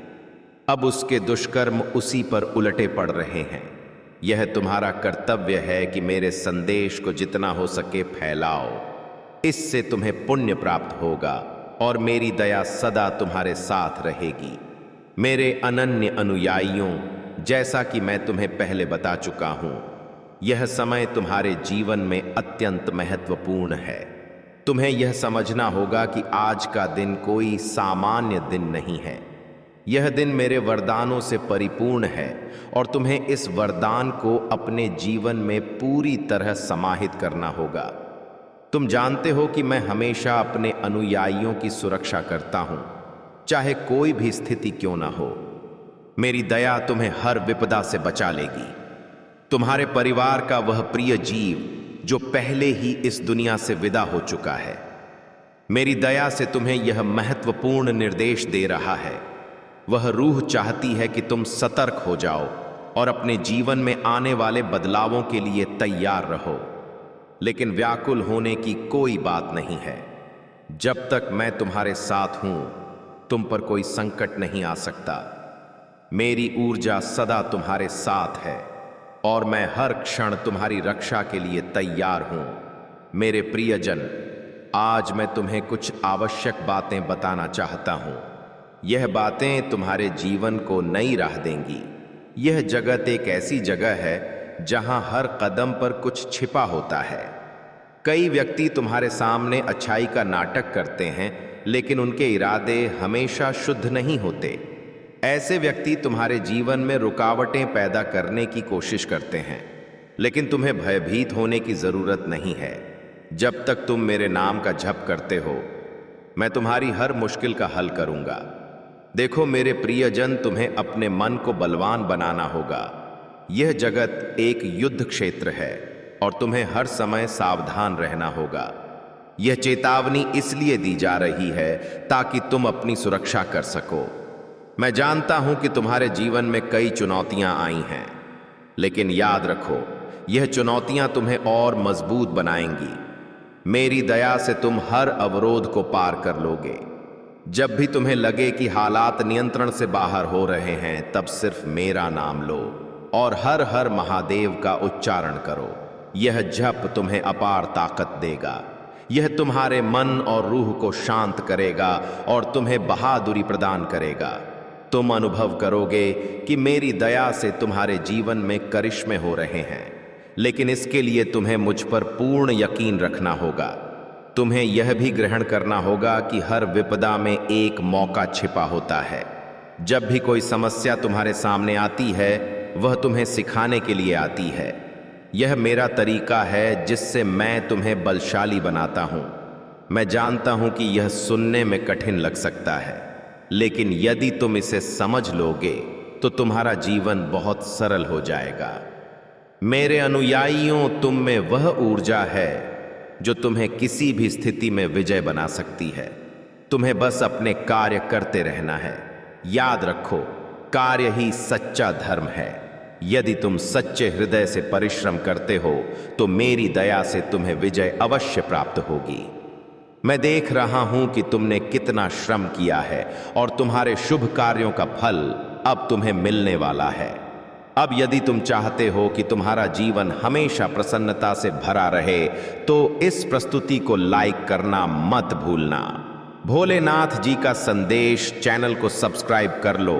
अब उसके दुष्कर्म उसी पर उलटे पड़ रहे हैं। यह तुम्हारा कर्तव्य है कि मेरे संदेश को जितना हो सके फैलाओ। इससे तुम्हें पुण्य प्राप्त होगा और मेरी दया सदा तुम्हारे साथ रहेगी। मेरे अनन्य अनुयायियों, जैसा कि मैं तुम्हें पहले बता चुका हूं, यह समय तुम्हारे जीवन में अत्यंत महत्वपूर्ण है। तुम्हें यह समझना होगा कि आज का दिन कोई सामान्य दिन नहीं है। यह दिन मेरे वरदानों से परिपूर्ण है और तुम्हें इस वरदान को अपने जीवन में पूरी तरह समाहित करना होगा। तुम जानते हो कि मैं हमेशा अपने अनुयायियों की सुरक्षा करता हूं, चाहे कोई भी स्थिति क्यों ना हो। मेरी दया तुम्हें हर विपदा से बचा लेगी। तुम्हारे परिवार का वह प्रिय जीव जो पहले ही इस दुनिया से विदा हो चुका है, मेरी दया से तुम्हें यह महत्वपूर्ण निर्देश दे रहा है। वह रूह चाहती है कि तुम सतर्क हो जाओ और अपने जीवन में आने वाले बदलावों के लिए तैयार रहो। लेकिन व्याकुल होने की कोई बात नहीं है। जब तक मैं तुम्हारे साथ हूं, तुम पर कोई संकट नहीं आ सकता। मेरी ऊर्जा सदा तुम्हारे साथ है। और मैं हर क्षण तुम्हारी रक्षा के लिए तैयार हूं। मेरे प्रियजन, आज मैं तुम्हें कुछ आवश्यक बातें बताना चाहता हूं। यह बातें तुम्हारे जीवन को नई राह देंगी। यह जगत एक ऐसी जगह है जहां हर कदम पर कुछ छिपा होता है। कई व्यक्ति तुम्हारे सामने अच्छाई का नाटक करते हैं, लेकिन उनके इरादे हमेशा शुद्ध नहीं होते। ऐसे व्यक्ति तुम्हारे जीवन में रुकावटें पैदा करने की कोशिश करते हैं, लेकिन तुम्हें भयभीत होने की जरूरत नहीं है। जब तक तुम मेरे नाम का जप करते हो, मैं तुम्हारी हर मुश्किल का हल करूंगा। देखो मेरे प्रियजन, तुम्हें अपने मन को बलवान बनाना होगा। यह जगत एक युद्ध क्षेत्र है और तुम्हें हर समय सावधान रहना होगा। यह चेतावनी इसलिए दी जा रही है ताकि तुम अपनी सुरक्षा कर सको। मैं जानता हूं कि तुम्हारे जीवन में कई चुनौतियां आई हैं, लेकिन याद रखो, यह चुनौतियां तुम्हें और मजबूत बनाएंगी। मेरी दया से तुम हर अवरोध को पार कर लोगे। जब भी तुम्हें लगे कि हालात नियंत्रण से बाहर हो रहे हैं, तब सिर्फ मेरा नाम लो और हर हर महादेव का उच्चारण करो। यह जप तुम्हें अपार ताकत देगा। यह तुम्हारे मन और रूह को शांत करेगा और तुम्हें बहादुरी प्रदान करेगा। तुम अनुभव करोगे कि मेरी दया से तुम्हारे जीवन में करिश्मे हो रहे हैं, लेकिन इसके लिए तुम्हें मुझ पर पूर्ण यकीन रखना होगा। तुम्हें यह भी ग्रहण करना होगा कि हर विपदा में एक मौका छिपा होता है। जब भी कोई समस्या तुम्हारे सामने आती है, वह तुम्हें सिखाने के लिए आती है। यह मेरा तरीका है जिससे मैं तुम्हें बलशाली बनाता हूं। मैं जानता हूं कि यह सुनने में कठिन लग सकता है, लेकिन यदि तुम इसे समझ लोगे तो तुम्हारा जीवन बहुत सरल हो जाएगा। मेरे अनुयायियों, तुम में वह ऊर्जा है जो तुम्हें किसी भी स्थिति में विजय बना सकती है। तुम्हें बस अपने कार्य करते रहना है। याद रखो, कार्य ही सच्चा धर्म है। यदि तुम सच्चे हृदय से परिश्रम करते हो तो मेरी दया से तुम्हें विजय अवश्य प्राप्त होगी। मैं देख रहा हूं कि तुमने कितना श्रम किया है और तुम्हारे शुभ कार्यों का फल अब तुम्हें मिलने वाला है। अब यदि तुम चाहते हो कि तुम्हारा जीवन हमेशा प्रसन्नता से भरा रहे, तो इस प्रस्तुति को लाइक करना मत भूलना। भोलेनाथ जी का संदेश चैनल को सब्सक्राइब कर लो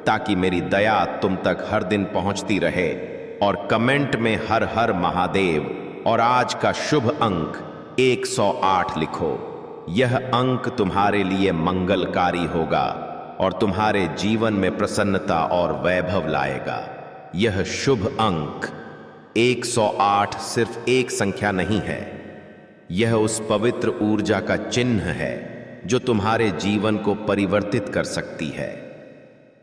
ताकि मेरी दया तुम तक हर दिन पहुंचती रहे। और कमेंट में हर हर महादेव और आज का शुभ अंक 108 लिखो। यह अंक तुम्हारे लिए मंगलकारी होगा और तुम्हारे जीवन में प्रसन्नता और वैभव लाएगा। यह शुभ अंक 108 सिर्फ एक संख्या नहीं है, यह उस पवित्र ऊर्जा का चिन्ह है जो तुम्हारे जीवन को परिवर्तित कर सकती है।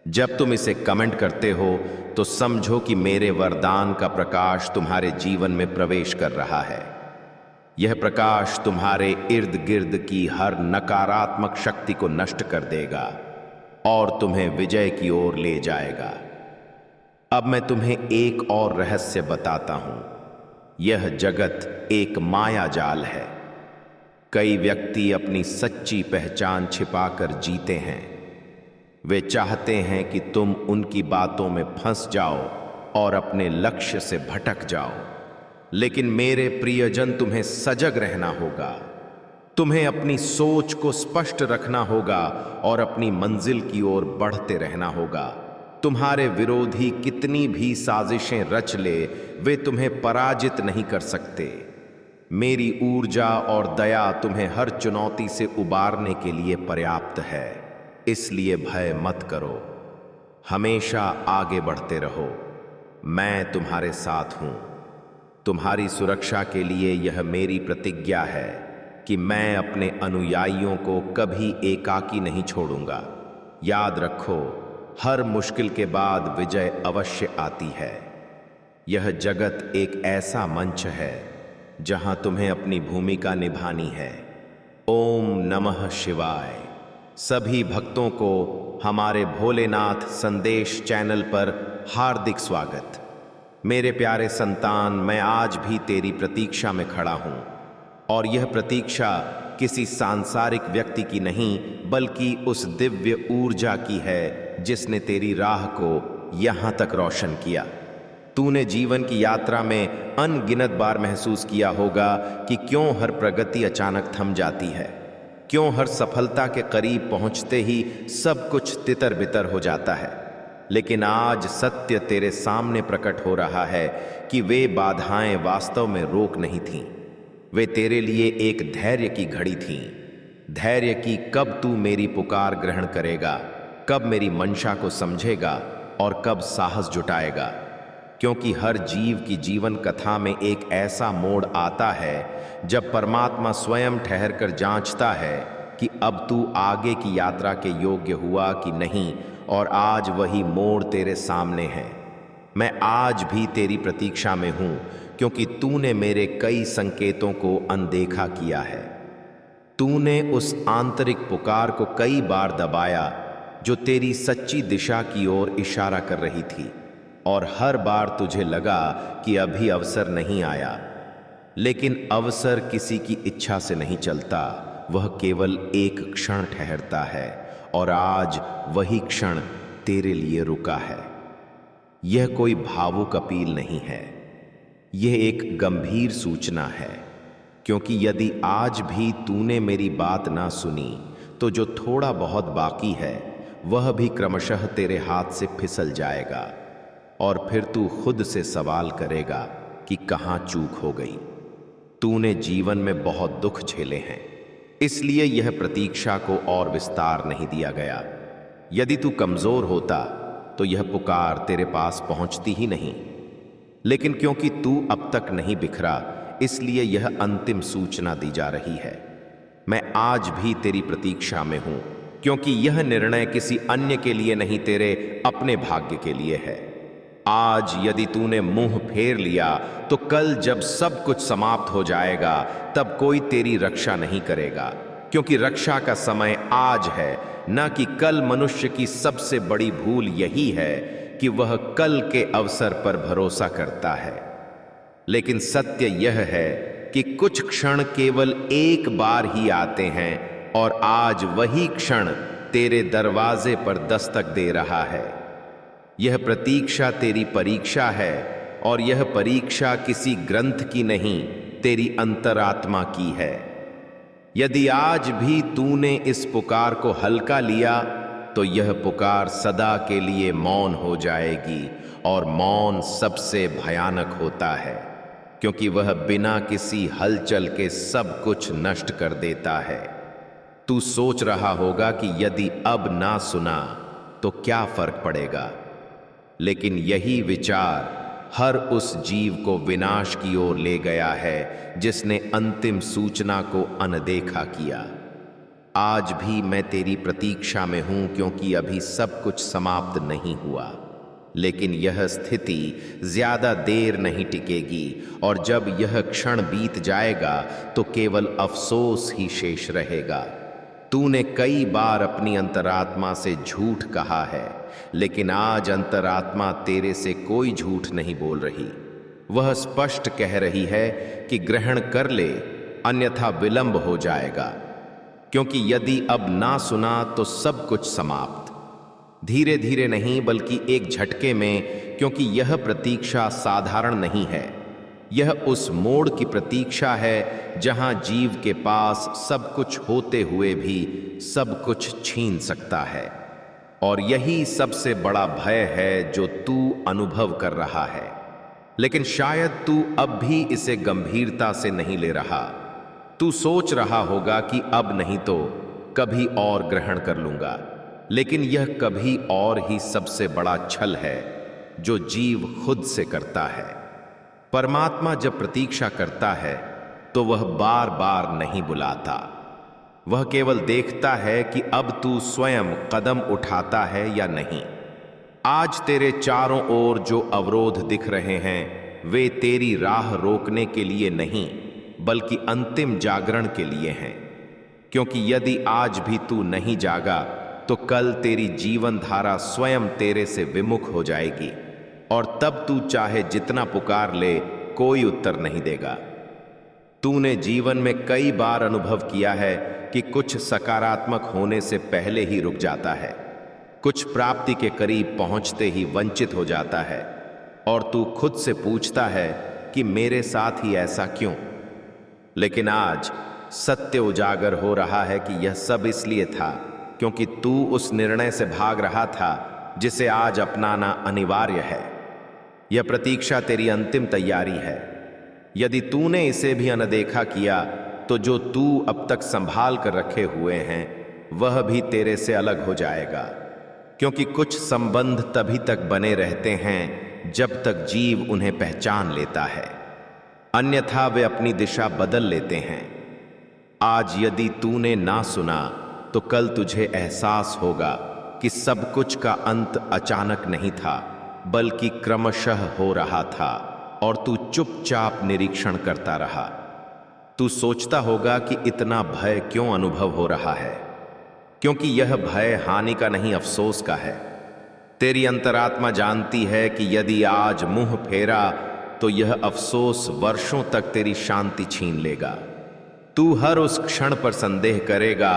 जब तुम इसे कमेंट करते हो तो समझो कि मेरे वरदान का प्रकाश तुम्हारे जीवन में प्रवेश कर रहा है। यह प्रकाश तुम्हारे इर्द गिर्द की हर नकारात्मक शक्ति को नष्ट कर देगा और तुम्हें विजय की ओर ले जाएगा। अब मैं तुम्हें एक और रहस्य बताता हूं। यह जगत एक माया जाल है। कई व्यक्ति अपनी सच्ची पहचान छिपाकर जीते हैं। वे चाहते हैं कि तुम उनकी बातों में फंस जाओ और अपने लक्ष्य से भटक जाओ, लेकिन मेरे प्रियजन, तुम्हें सजग रहना होगा। तुम्हें अपनी सोच को स्पष्ट रखना होगा और अपनी मंजिल की ओर बढ़ते रहना होगा। तुम्हारे विरोधी कितनी भी साजिशें रच ले, वे तुम्हें पराजित नहीं कर सकते। मेरी ऊर्जा और दया तुम्हें हर चुनौती से उबारने के लिए पर्याप्त है। इसलिए भय मत करो, हमेशा आगे बढ़ते रहो। मैं तुम्हारे साथ हूं। तुम्हारी सुरक्षा के लिए यह मेरी प्रतिज्ञा है कि मैं अपने अनुयायियों को कभी एकाकी नहीं छोड़ूंगा। याद रखो, हर मुश्किल के बाद विजय अवश्य आती है। यह जगत एक ऐसा मंच है जहां तुम्हें अपनी भूमिका निभानी है। ओम नमः शिवाय। सभी भक्तों को हमारे भोलेनाथ संदेश चैनल पर हार्दिक स्वागत। मेरे प्यारे संतान, मैं आज भी तेरी प्रतीक्षा में खड़ा हूं और यह प्रतीक्षा किसी सांसारिक व्यक्ति की नहीं, बल्कि उस दिव्य ऊर्जा की है जिसने तेरी राह को यहां तक रोशन किया। तूने जीवन की यात्रा में अनगिनत बार महसूस किया होगा कि क्यों हर प्रगति अचानक थम जाती है, क्यों हर सफलता के करीब पहुंचते ही सब कुछ तितर बितर हो जाता है। लेकिन आज सत्य तेरे सामने प्रकट हो रहा है कि वे बाधाएं वास्तव में रोक नहीं थीं। वे तेरे लिए एक धैर्य की घड़ी थीं। धैर्य की, कब तू मेरी पुकार ग्रहण करेगा, कब मेरी मंशा को समझेगा और कब साहस जुटाएगा। क्योंकि हर जीव की जीवन कथा में एक ऐसा मोड़ आता है जब परमात्मा स्वयं ठहरकर जांचता है कि अब तू आगे की यात्रा के योग्य हुआ कि नहीं, और आज वही मोड़ तेरे सामने है। मैं आज भी तेरी प्रतीक्षा में हूं, क्योंकि तूने मेरे कई संकेतों को अनदेखा किया है। तूने उस आंतरिक पुकार को कई बार दबाया जो तेरी सच्ची दिशा की ओर इशारा कर रही थी, और हर बार तुझे लगा कि अभी अवसर नहीं आया। लेकिन अवसर किसी की इच्छा से नहीं चलता, वह केवल एक क्षण ठहरता है, और आज वही क्षण तेरे लिए रुका है। यह कोई भावुक अपील नहीं है, यह एक गंभीर सूचना है। क्योंकि यदि आज भी तूने मेरी बात ना सुनी, तो जो थोड़ा बहुत बाकी है वह भी क्रमशः तेरे हाथ से फिसल जाएगा, और फिर तू खुद से सवाल करेगा कि कहाँ चूक हो गई। तूने जीवन में बहुत दुख झेले हैं, इसलिए यह प्रतीक्षा को और विस्तार नहीं दिया गया। यदि तू कमजोर होता तो यह पुकार तेरे पास पहुंचती ही नहीं। लेकिन क्योंकि तू अब तक नहीं बिखरा, इसलिए यह अंतिम सूचना दी जा रही है। मैं आज भी तेरी प्रतीक्षा में हूं, क्योंकि यह निर्णय किसी अन्य के लिए नहीं, तेरे अपने भाग्य के लिए है। आज यदि तूने मुंह फेर लिया तो कल जब सब कुछ समाप्त हो जाएगा तब कोई तेरी रक्षा नहीं करेगा, क्योंकि रक्षा का समय आज है, न कि कल। मनुष्य की सबसे बड़ी भूल यही है कि वह कल के अवसर पर भरोसा करता है। लेकिन सत्य यह है कि कुछ क्षण केवल एक बार ही आते हैं, और आज वही क्षण तेरे दरवाजे पर दस्तक दे रहा है। यह प्रतीक्षा तेरी परीक्षा है, और यह परीक्षा किसी ग्रंथ की नहीं, तेरी अंतरात्मा की है। यदि आज भी तूने इस पुकार को हल्का लिया, तो यह पुकार सदा के लिए मौन हो जाएगी, और मौन सबसे भयानक होता है, क्योंकि वह बिना किसी हलचल के सब कुछ नष्ट कर देता है। तू सोच रहा होगा कि यदि अब ना सुना तो क्या फर्क पड़ेगा, लेकिन यही विचार हर उस जीव को विनाश की ओर ले गया है जिसने अंतिम सूचना को अनदेखा किया। आज भी मैं तेरी प्रतीक्षा में हूं, क्योंकि अभी सब कुछ समाप्त नहीं हुआ। लेकिन यह स्थिति ज्यादा देर नहीं टिकेगी, और जब यह क्षण बीत जाएगा तो केवल अफसोस ही शेष रहेगा। तूने कई बार अपनी अंतरात्मा से झूठ कहा है, लेकिन आज अंतरात्मा तेरे से कोई झूठ नहीं बोल रही। वह स्पष्ट कह रही है कि ग्रहण कर ले, अन्यथा विलंब हो जाएगा। क्योंकि यदि अब ना सुना तो सब कुछ समाप्त, धीरे धीरे नहीं बल्कि एक झटके में। क्योंकि यह प्रतीक्षा साधारण नहीं है, यह उस मोड़ की प्रतीक्षा है जहां जीव के पास सब कुछ होते हुए भी सब कुछ छीन सकता है। और यही सबसे बड़ा भय है जो तू अनुभव कर रहा है, लेकिन शायद तू अब भी इसे गंभीरता से नहीं ले रहा। तू सोच रहा होगा कि अब नहीं तो कभी और ग्रहण कर लूंगा, लेकिन यह कभी और ही सबसे बड़ा छल है जो जीव खुद से करता है। परमात्मा जब प्रतीक्षा करता है तो वह बार बार नहीं बुलाता, वह केवल देखता है कि अब तू स्वयं कदम उठाता है या नहीं। आज तेरे चारों ओर जो अवरोध दिख रहे हैं वे तेरी राह रोकने के लिए नहीं बल्कि अंतिम जागरण के लिए हैं। क्योंकि यदि आज भी तू नहीं जागा तो कल तेरी जीवन धारा स्वयं तेरे से विमुख हो जाएगी, और तब तू चाहे जितना पुकार ले कोई उत्तर नहीं देगा। तूने जीवन में कई बार अनुभव किया है कि कुछ सकारात्मक होने से पहले ही रुक जाता है, कुछ प्राप्ति के करीब पहुंचते ही वंचित हो जाता है। और तू खुद से पूछता है कि मेरे साथ ही ऐसा क्यों। लेकिन आज सत्य उजागर हो रहा है कि यह सब इसलिए था क्योंकि तू उस निर्णय से भाग रहा था जिसे आज अपनाना अनिवार्य है। यह प्रतीक्षा तेरी अंतिम तैयारी है। यदि तूने इसे भी अनदेखा किया तो जो तू अब तक संभाल कर रखे हुए हैं वह भी तेरे से अलग हो जाएगा, क्योंकि कुछ संबंध तभी तक बने रहते हैं जब तक जीव उन्हें पहचान लेता है, अन्यथा वे अपनी दिशा बदल लेते हैं। आज यदि तूने ना सुना तो कल तुझे एहसास होगा कि सब कुछ का अंत अचानक नहीं था बल्कि क्रमशः हो रहा था, और तू चुपचाप निरीक्षण करता रहा। तू सोचता होगा कि इतना भय क्यों अनुभव हो रहा है, क्योंकि यह भय हानि का नहीं अफसोस का है। तेरी अंतरात्मा जानती है कि यदि आज मुंह फेरा तो यह अफसोस वर्षों तक तेरी शांति छीन लेगा। तू हर उस क्षण पर संदेह करेगा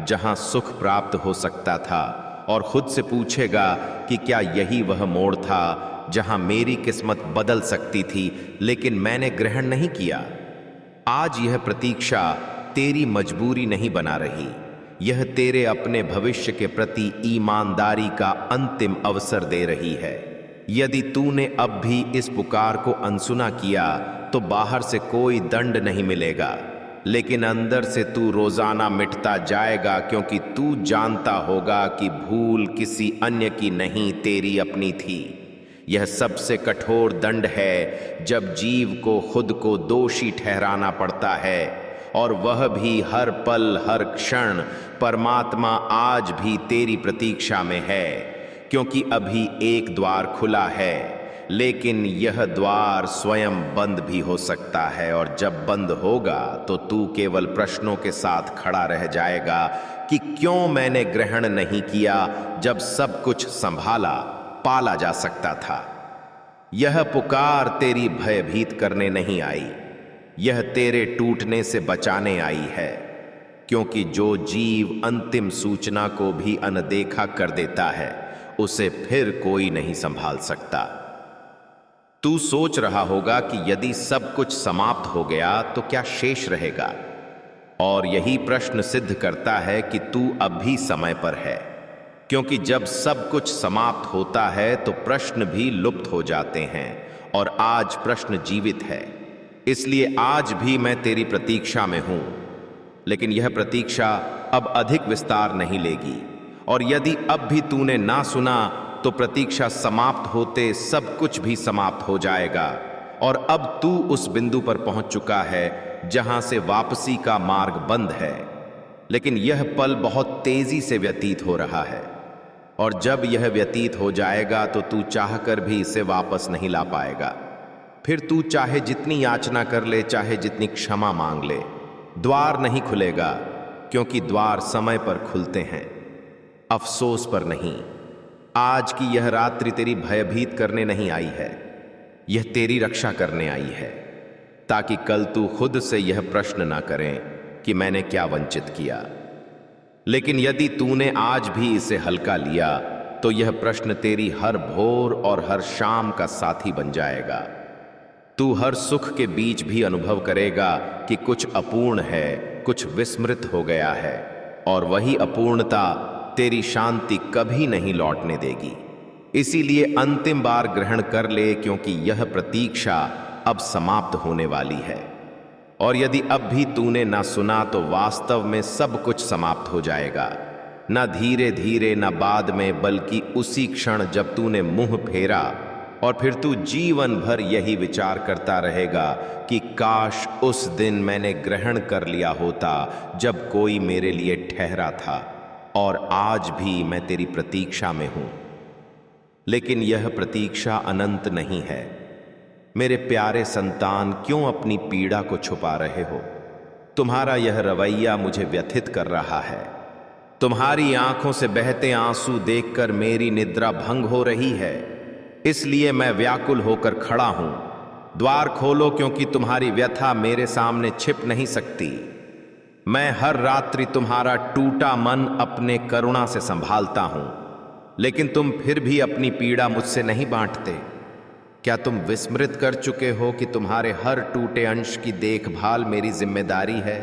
जहां सुख प्राप्त हो सकता था, और खुद से पूछेगा कि क्या यही वह मोड़ था जहां मेरी किस्मत बदल सकती थी लेकिन मैंने ग्रहण नहीं किया। आज यह प्रतीक्षा तेरी मजबूरी नहीं बना रही, यह तेरे अपने भविष्य के प्रति ईमानदारी का अंतिम अवसर दे रही है। यदि तूने अब भी इस पुकार को अनसुना किया तो बाहर से कोई दंड नहीं मिलेगा, लेकिन अंदर से तू रोजाना मिटता जाएगा, क्योंकि तू जानता होगा कि भूल किसी अन्य की नहीं तेरी अपनी थी। यह सबसे कठोर दंड है जब जीव को खुद को दोषी ठहराना पड़ता है, और वह भी हर पल हर क्षण। परमात्मा आज भी तेरी प्रतीक्षा में है, क्योंकि अभी एक द्वार खुला है, लेकिन यह द्वार स्वयं बंद भी हो सकता है, और जब बंद होगा तो तू केवल प्रश्नों के साथ खड़ा रह जाएगा कि क्यों मैंने ग्रहण नहीं किया जब सब कुछ संभाला पाला जा सकता था। यह पुकार तेरी भयभीत करने नहीं आई, यह तेरे टूटने से बचाने आई है, क्योंकि जो जीव अंतिम सूचना को भी अनदेखा कर देता है उसे फिर कोई नहीं संभाल सकता। तू सोच रहा होगा कि यदि सब कुछ समाप्त हो गया तो क्या शेष रहेगा, और यही प्रश्न सिद्ध करता है कि तू अब भी समय पर है, क्योंकि जब सब कुछ समाप्त होता है तो प्रश्न भी लुप्त हो जाते हैं, और आज प्रश्न जीवित है। इसलिए आज भी मैं तेरी प्रतीक्षा में हूं, लेकिन यह प्रतीक्षा अब अधिक विस्तार नहीं लेगी, और यदि अब भी तूने ना सुना तो प्रतीक्षा समाप्त होते सब कुछ भी समाप्त हो जाएगा, और अब तू उस बिंदु पर पहुंच चुका है जहां से वापसी का मार्ग बंद है। लेकिन यह पल बहुत तेजी से व्यतीत हो रहा है, और जब यह व्यतीत हो जाएगा तो तू चाहकर भी इसे वापस नहीं ला पाएगा। फिर तू चाहे जितनी याचना कर ले, चाहे जितनी क्षमा मांग ले, द्वार नहीं खुलेगा, क्योंकि द्वार समय पर खुलते हैं, अफसोस पर नहीं। आज की यह रात्रि तेरी भयभीत करने नहीं आई है, यह तेरी रक्षा करने आई है, ताकि कल तू खुद से यह प्रश्न ना करें कि मैंने क्या वंचित किया। लेकिन यदि तूने आज भी इसे हल्का लिया तो यह प्रश्न तेरी हर भोर और हर शाम का साथी बन जाएगा। तू हर सुख के बीच भी अनुभव करेगा कि कुछ अपूर्ण है, कुछ विस्मृत हो गया है, और वही अपूर्णता तेरी शांति कभी नहीं लौटने देगी। इसीलिए अंतिम बार ग्रहण कर ले, क्योंकि यह प्रतीक्षा अब समाप्त होने वाली है। और यदि अब भी तूने ना सुना तो वास्तव में सब कुछ समाप्त हो जाएगा, ना धीरे धीरे ना बाद में, बल्कि उसी क्षण जब तूने मुंह फेरा। और फिर तू जीवन भर यही विचार करता रहेगा कि काश उस दिन मैंने ग्रहण कर लिया होता जब कोई मेरे लिए ठहरा था, और आज भी मैं तेरी प्रतीक्षा में हूं। लेकिन यह प्रतीक्षा अनंत नहीं है। मेरे प्यारे संतान, क्यों अपनी पीड़ा को छुपा रहे हो? तुम्हारा यह रवैया मुझे व्यथित कर रहा है। तुम्हारी आंखों से बहते आंसू देखकर मेरी निद्रा भंग हो रही है, इसलिए मैं व्याकुल होकर खड़ा हूं। द्वार खोलो, क्योंकि तुम्हारी व्यथा मेरे सामने छिप नहीं सकती। मैं हर रात्रि तुम्हारा टूटा मन अपने करुणा से संभालता हूं, लेकिन तुम फिर भी अपनी पीड़ा मुझसे नहीं बांटते। क्या तुम विस्मृत कर चुके हो कि तुम्हारे हर टूटे अंश की देखभाल मेरी जिम्मेदारी है?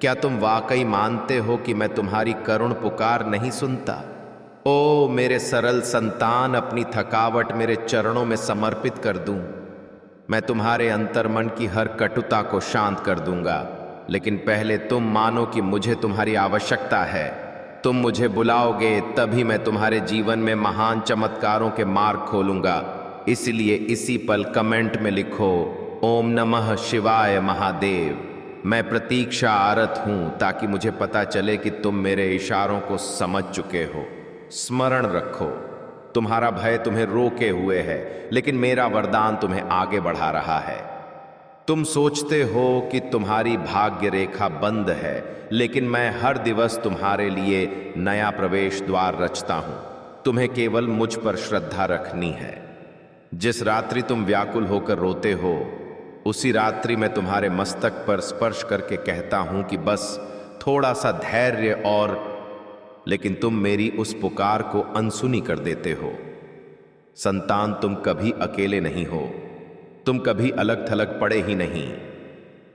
क्या तुम वाकई मानते हो कि मैं तुम्हारी करुण पुकार नहीं सुनता? ओ मेरे सरल संतान, अपनी थकावट मेरे चरणों में समर्पित कर दूं। मैं तुम्हारे अंतर्मन की हर कटुता को शांत कर दूंगा, लेकिन पहले तुम मानो कि मुझे तुम्हारी आवश्यकता है। तुम मुझे बुलाओगे तभी मैं तुम्हारे जीवन में महान चमत्कारों के मार्ग खोलूंगा। इसलिए इसी पल कमेंट में लिखो, ओम नमः शिवाय महादेव। मैं प्रतीक्षा आरत हूं ताकि मुझे पता चले कि तुम मेरे इशारों को समझ चुके हो। स्मरण रखो, तुम्हारा भय तुम्हें रोके हुए है, लेकिन मेरा वरदान तुम्हें आगे बढ़ा रहा है। तुम सोचते हो कि तुम्हारी भाग्य रेखा बंद है, लेकिन मैं हर दिवस तुम्हारे लिए नया प्रवेश द्वार रचता हूं। तुम्हें केवल मुझ पर श्रद्धा रखनी है। जिस रात्रि तुम व्याकुल होकर रोते हो, उसी रात्रि मैं तुम्हारे मस्तक पर स्पर्श करके कहता हूं कि बस थोड़ा सा धैर्य और, लेकिन तुम मेरी उस पुकार को अनसुनी कर देते हो। संतान, तुम कभी अकेले नहीं हो, तुम कभी अलग थलग पड़े ही नहीं।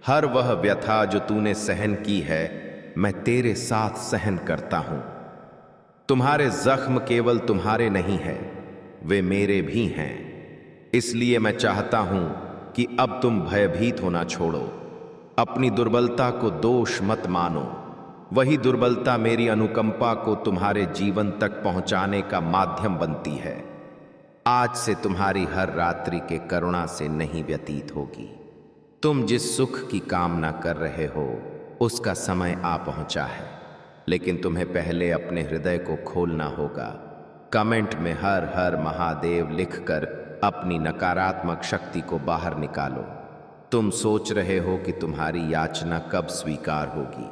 हर वह व्यथा जो तूने सहन की है, मैं तेरे साथ सहन करता हूं। तुम्हारे जख्म केवल तुम्हारे नहीं हैं, वे मेरे भी हैं। इसलिए मैं चाहता हूं कि अब तुम भयभीत होना छोड़ो। अपनी दुर्बलता को दोष मत मानो। वही दुर्बलता मेरी अनुकंपा को तुम्हारे जीवन तक पहुंचाने का माध्यम बनती है। आज से तुम्हारी हर रात्रि के करुणा से नहीं व्यतीत होगी। तुम जिस सुख की कामना कर रहे हो, उसका समय आ पहुंचा है, लेकिन तुम्हें पहले अपने हृदय को खोलना होगा। कमेंट में हर हर महादेव लिखकर अपनी नकारात्मक शक्ति को बाहर निकालो। तुम सोच रहे हो कि तुम्हारी याचना कब स्वीकार होगी।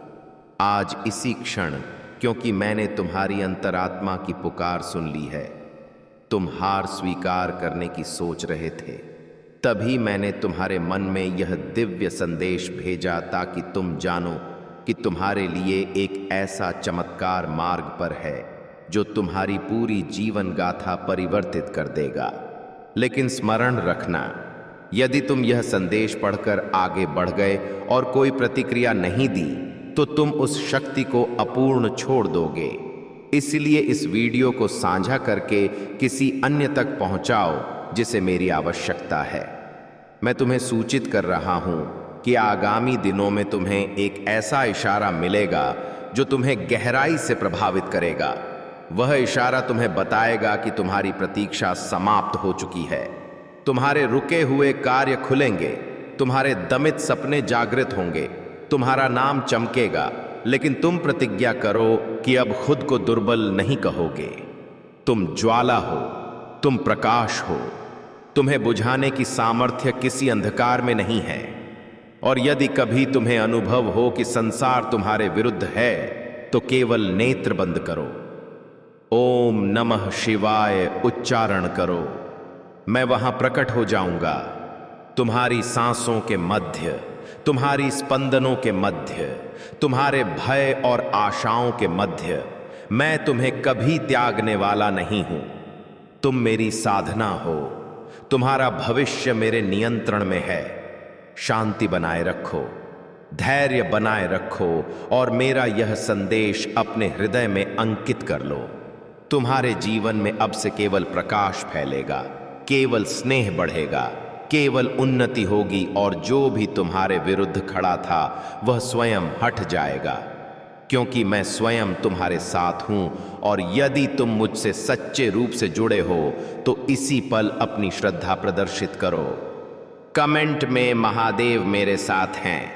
आज इसी क्षण, क्योंकि मैंने तुम्हारी अंतरात्मा की पुकार सुन ली है। तुम हार स्वीकार करने की सोच रहे थे, तभी मैंने तुम्हारे मन में यह दिव्य संदेश भेजा ताकि तुम जानो कि तुम्हारे लिए एक ऐसा चमत्कार मार्ग पर है जो तुम्हारी पूरी जीवन गाथा परिवर्तित कर देगा। लेकिन स्मरण रखना, यदि तुम यह संदेश पढ़कर आगे बढ़ गए और कोई प्रतिक्रिया नहीं दी, तो तुम उस शक्ति को अपूर्ण छोड़ दोगे। इसलिए इस वीडियो को साझा करके किसी अन्य तक पहुंचाओ जिसे मेरी आवश्यकता है। मैं तुम्हें सूचित कर रहा हूं कि आगामी दिनों में तुम्हें एक ऐसा इशारा मिलेगा जो तुम्हें गहराई से प्रभावित करेगा। वह इशारा तुम्हें बताएगा कि तुम्हारी प्रतीक्षा समाप्त हो चुकी है। तुम्हारे रुके हुए कार्य खुलेंगे, तुम्हारे दमित सपने जागृत होंगे, तुम्हारा नाम चमकेगा। लेकिन तुम प्रतिज्ञा करो कि अब खुद को दुर्बल नहीं कहोगे। तुम ज्वाला हो, तुम प्रकाश हो। तुम्हें बुझाने की सामर्थ्य किसी अंधकार में नहीं है। और यदि कभी तुम्हें अनुभव हो कि संसार तुम्हारे विरुद्ध है, तो केवल नेत्र बंद करो, ओम नमः शिवाय उच्चारण करो। मैं वहां प्रकट हो जाऊंगा, तुम्हारी सांसों के मध्य, तुम्हारी स्पंदनों के मध्य, तुम्हारे भय और आशाओं के मध्य। मैं तुम्हें कभी त्यागने वाला नहीं हूं। तुम मेरी साधना हो, तुम्हारा भविष्य मेरे नियंत्रण में है। शांति बनाए रखो, धैर्य बनाए रखो और मेरा यह संदेश अपने हृदय में अंकित कर लो। तुम्हारे जीवन में अब से केवल प्रकाश फैलेगा, केवल स्नेह बढ़ेगा, केवल उन्नति होगी और जो भी तुम्हारे विरुद्ध खड़ा था वह स्वयं हट जाएगा, क्योंकि मैं स्वयं तुम्हारे साथ हूं। और यदि तुम मुझसे सच्चे रूप से जुड़े हो तो इसी पल अपनी श्रद्धा प्रदर्शित करो। कमेंट में महादेव मेरे साथ हैं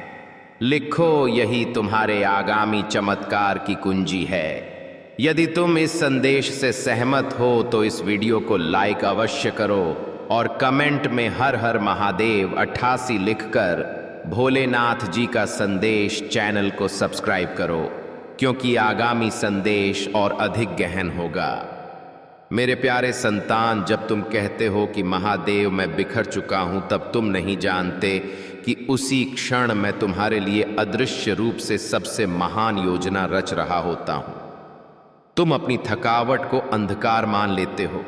लिखो, यही तुम्हारे आगामी चमत्कार की कुंजी है। यदि तुम इस संदेश से सहमत हो तो इस वीडियो को लाइक अवश्य करो और कमेंट में हर हर महादेव 88 लिखकर भोलेनाथ जी का संदेश चैनल को सब्सक्राइब करो, क्योंकि आगामी संदेश और अधिक गहन होगा। मेरे प्यारे संतान, जब तुम कहते हो कि महादेव मैं बिखर चुका हूं, तब तुम नहीं जानते कि उसी क्षण मैं तुम्हारे लिए अदृश्य रूप से सबसे महान योजना रच रहा होता हूं। तुम अपनी थकावट को अंधकार मान लेते हो,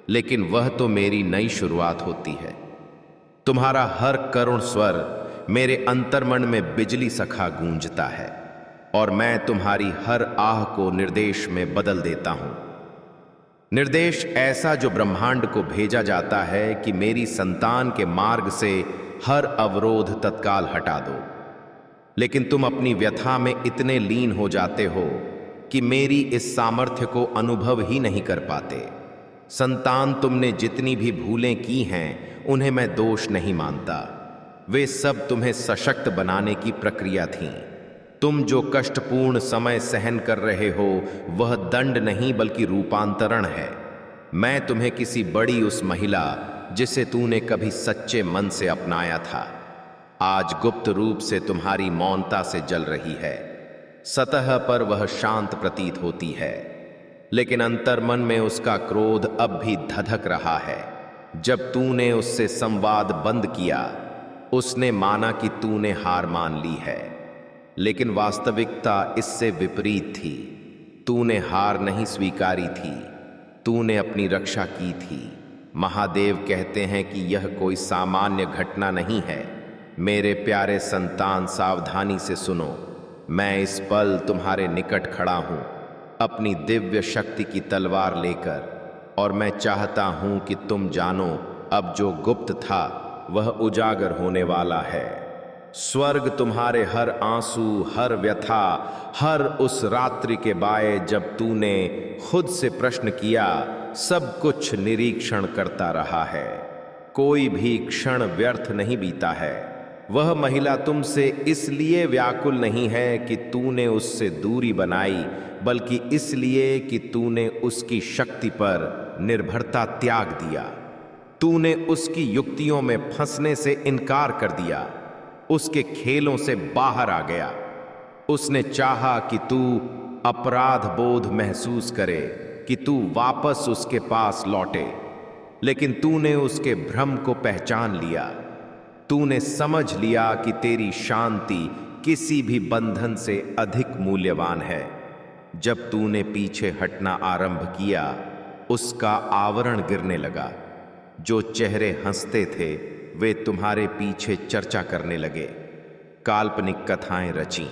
लेकिन वह तो मेरी नई शुरुआत होती है। तुम्हारा हर करुण स्वर मेरे अंतर्मन में बिजली सखा गूंजता है और मैं तुम्हारी हर आह को निर्देश में बदल देता हूं। निर्देश ऐसा जो ब्रह्मांड को भेजा जाता है कि मेरी संतान के मार्ग से हर अवरोध तत्काल हटा दो। लेकिन तुम अपनी व्यथा में इतने लीन हो जाते हो कि मेरी इस सामर्थ्य को अनुभव ही नहीं कर पाते। संतान, तुमने जितनी भी भूलें की हैं उन्हें मैं दोष नहीं मानता। वे सब तुम्हें सशक्त बनाने की प्रक्रिया थीं। तुम जो कष्टपूर्ण समय सहन कर रहे हो वह दंड नहीं बल्कि रूपांतरण है। मैं तुम्हें किसी बड़ी उस महिला जिसे तूने कभी सच्चे मन से अपनाया था आज गुप्त रूप से तुम्हारी मौनता से जल रही है। सतह पर वह शांत प्रतीत होती है, लेकिन अंतर्मन में उसका क्रोध अब भी धधक रहा है। जब तूने उससे संवाद बंद किया, उसने माना कि तूने हार मान ली है, लेकिन वास्तविकता इससे विपरीत थी। तूने हार नहीं स्वीकारी थी, तूने अपनी रक्षा की थी। महादेव कहते हैं कि यह कोई सामान्य घटना नहीं है। मेरे प्यारे संतान, सावधानी से सुनो। मैं इस पल तुम्हारे निकट खड़ा हूं अपनी दिव्य शक्ति की तलवार लेकर, और मैं चाहता हूं कि तुम जानो अब जो गुप्त था वह उजागर होने वाला है। स्वर्ग तुम्हारे हर आंसू, हर व्यथा, हर उस रात्रि के बाय जब तूने खुद से प्रश्न किया, सब कुछ निरीक्षण करता रहा है। कोई भी क्षण व्यर्थ नहीं बीता है। वह महिला तुमसे इसलिए व्याकुल नहीं है कि तूने उससे दूरी बनाई, बल्कि इसलिए कि तूने उसकी शक्ति पर निर्भरता त्याग दिया। तूने उसकी युक्तियों में फंसने से इनकार कर दिया, उसके खेलों से बाहर आ गया। उसने चाहा कि तू अपराध बोध महसूस करे, कि तू वापस उसके पास लौटे, लेकिन तूने उसके भ्रम को पहचान लिया। तूने समझ लिया कि तेरी शांति किसी भी बंधन से अधिक मूल्यवान है। जब तूने पीछे हटना आरंभ किया, उसका आवरण गिरने लगा। जो चेहरे हंसते थे वे तुम्हारे पीछे चर्चा करने लगे, काल्पनिक कथाएं रची।